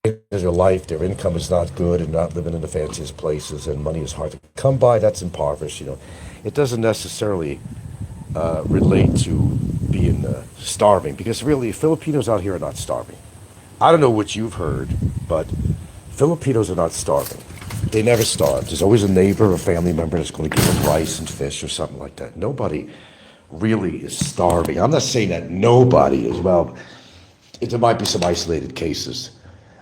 their life, their income is not good, and not living in the fanciest places, and money is hard to come by. That's impoverished, you know. It doesn't necessarily relate to being starving, because really, Filipinos out here are not starving. I don't know what you've heard, but Filipinos are not starving. They never starve. There's always a neighbor or family member that's going to give them rice and fish or something like that. Nobody really is starving. I'm not saying that nobody is. Well, there might be some isolated cases.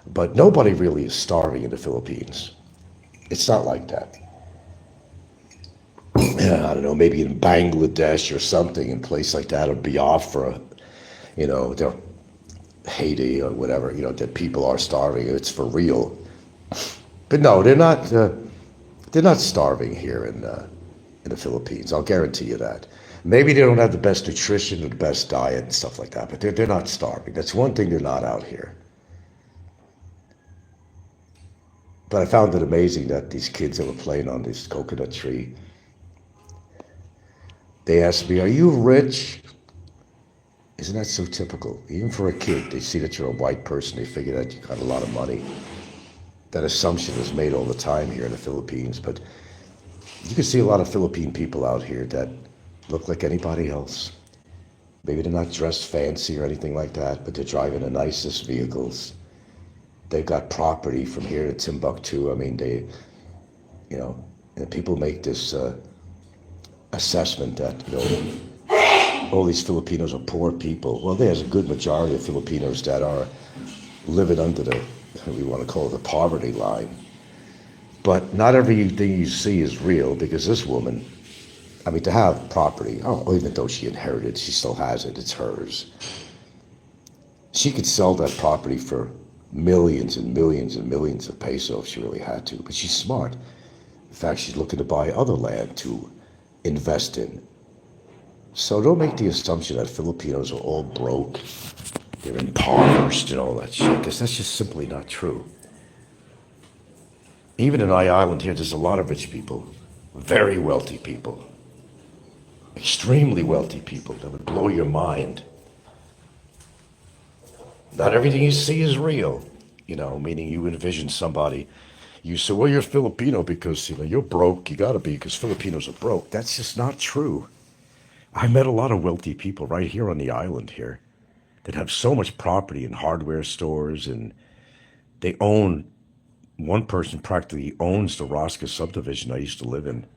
But nobody really is starving in the Philippines. It's not like that. I don't know, maybe in Bangladesh or something, in a place like that, or Biafra, you know, Haiti or whatever, you know, that people are starving. It's for real. But no, they're not. They're not starving here in the Philippines. I'll guarantee you that. Maybe they don't have the best nutrition or the best diet and stuff like that, but they're not starving. That's one thing they're not out here. But I found it amazing that these kids that were playing on this coconut tree, they asked me, "Are you rich?" Isn't that so typical? Even for a kid, they see that you're a white person, they figure that you got a lot of money. That assumption is made all the time here in the Philippines, but you can see a lot of Philippine people out here that look like anybody else. Maybe they're not dressed fancy or anything like that, but they're driving the nicest vehicles. They've got property from here to Timbuktu. I mean, you know, and people make this assessment that, you know, all these Filipinos are poor people. Well, there's a good majority of Filipinos that are living under we want to call it the poverty line. But not everything you see is real, because this woman, I mean, to have property, oh, even though she inherited, she still has it, it's hers. She could sell that property for millions and millions and millions of pesos if she really had to, but she's smart. In fact, she's looking to buy other land to invest in. So don't make the assumption that Filipinos are all broke, they're impoverished and all that shit, because that's just simply not true. Even in my island here, there's a lot of rich people, very wealthy people, extremely wealthy people that would blow your mind. Not everything you see is real, you know, meaning you envision somebody, you say, well, you're Filipino because, you know, you're broke, you gotta be, because Filipinos are broke. That's just not true. I met a lot of wealthy people right here on the island here that have so much property in hardware stores, and they own, one person practically owns the Rosca subdivision I used to live in.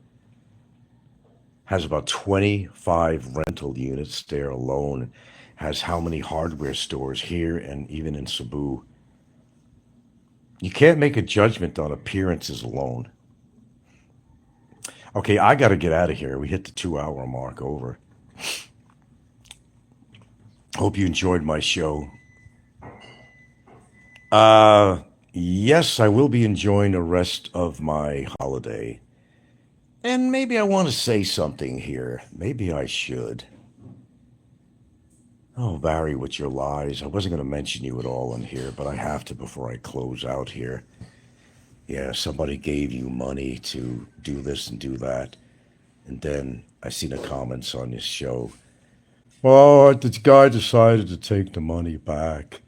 Has about 25 rental units there alone, has how many hardware stores here and even in Cebu. You can't make a judgment on appearances alone. Okay, I got to get out of here. We hit the 2-hour mark over. hope you enjoyed my show. Yes, I will be enjoying the rest of my holiday. And maybe I want to say something here. Maybe I should. Oh, Barry, with your lies. I wasn't going to mention you at all in here, but I have to before I close out here. Yeah, somebody gave you money to do this and do that. And then I seen the comments on this show. Well, this guy decided to take the money back.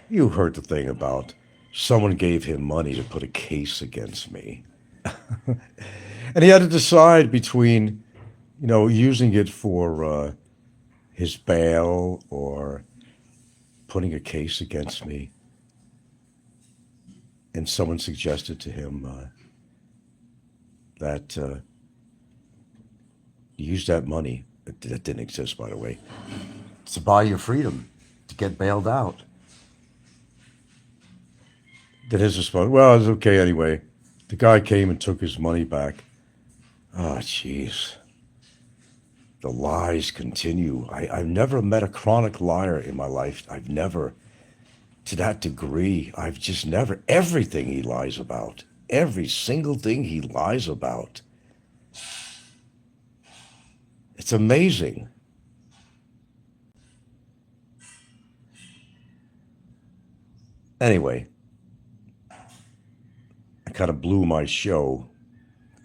You heard the thing about someone gave him money to put a case against me. And he had to decide between, using it for his bail or putting a case against me. And someone suggested to him that use that money, that didn't exist, by the way, to buy your freedom, to get bailed out. Then his response, well, it's okay anyway. The guy came and took his money back. Oh, jeez. The lies continue. I've never met a chronic liar in my life. I've never, to that degree, I've just never, everything he lies about, every single thing he lies about. It's amazing. Anyway, I kind of blew my show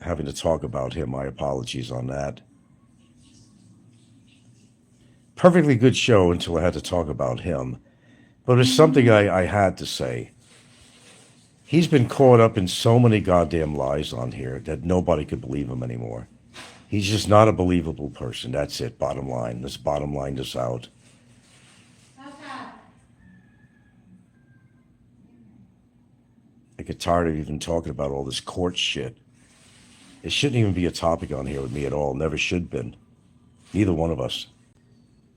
having to talk about him. My apologies on that. Perfectly good show until I had to talk about him. But it's something I had to say. He's been caught up in so many goddamn lies on here that nobody could believe him anymore. He's just not a believable person. That's it, bottom line. Let's bottom line this out. I get tired of even talking about all this court shit. It shouldn't even be a topic on here with me at all. Never should have been. Neither one of us.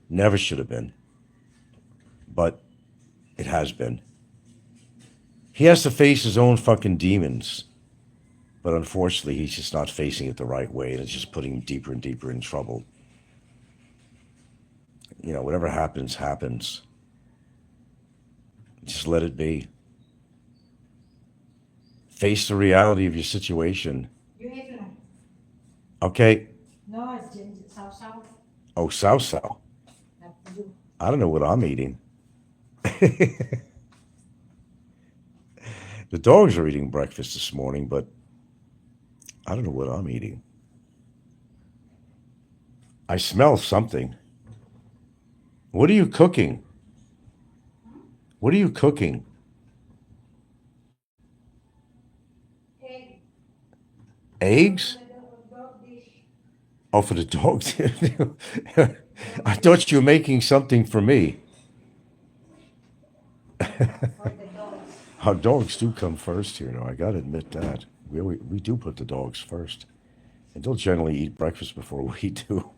Never should have been. But it has been. He has to face his own fucking demons. But unfortunately, he's just not facing it the right way, and it's just putting him deeper and deeper in trouble. Whatever happens, happens. Just let it be. Face the reality of your situation. You eat lang. Okay. No, it's sausaw. Oh, sausaw. I don't know what I'm eating. The dogs are eating breakfast this morning, but I don't know what I'm eating. I smell something. What are you cooking? What are you cooking? Egg. Eggs? Dog dish. Oh, for the dogs. I thought you were making something for me. For the dogs. Our dogs do come first here, I got to admit that. We do put the dogs first. And they'll generally eat breakfast before we do.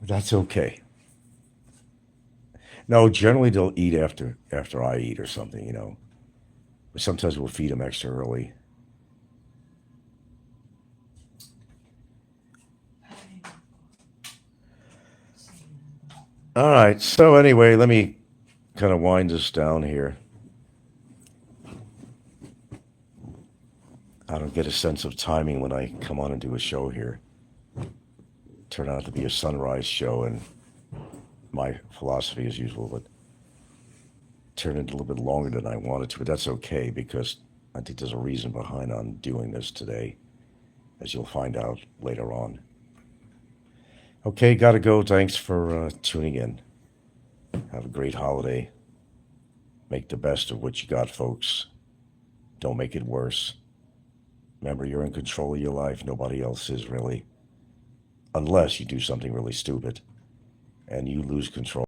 That's okay. No, generally they'll eat after I eat or something, But sometimes we'll feed them extra early. All right, so anyway, let me kind of wind this down here. I don't get a sense of timing when I come on and do a show here. Turn out to be a sunrise show, and my philosophy as usual would turn into a little bit longer than I wanted to, but that's okay because I think there's a reason behind on doing this today, as you'll find out later on. Okay, gotta go. Thanks for tuning in. Have a great holiday. Make the best of what you got, folks. Don't make it worse. Remember, you're in control of your life. Nobody else is, really. Unless you do something really stupid and you lose control.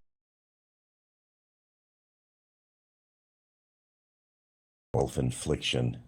Self-infliction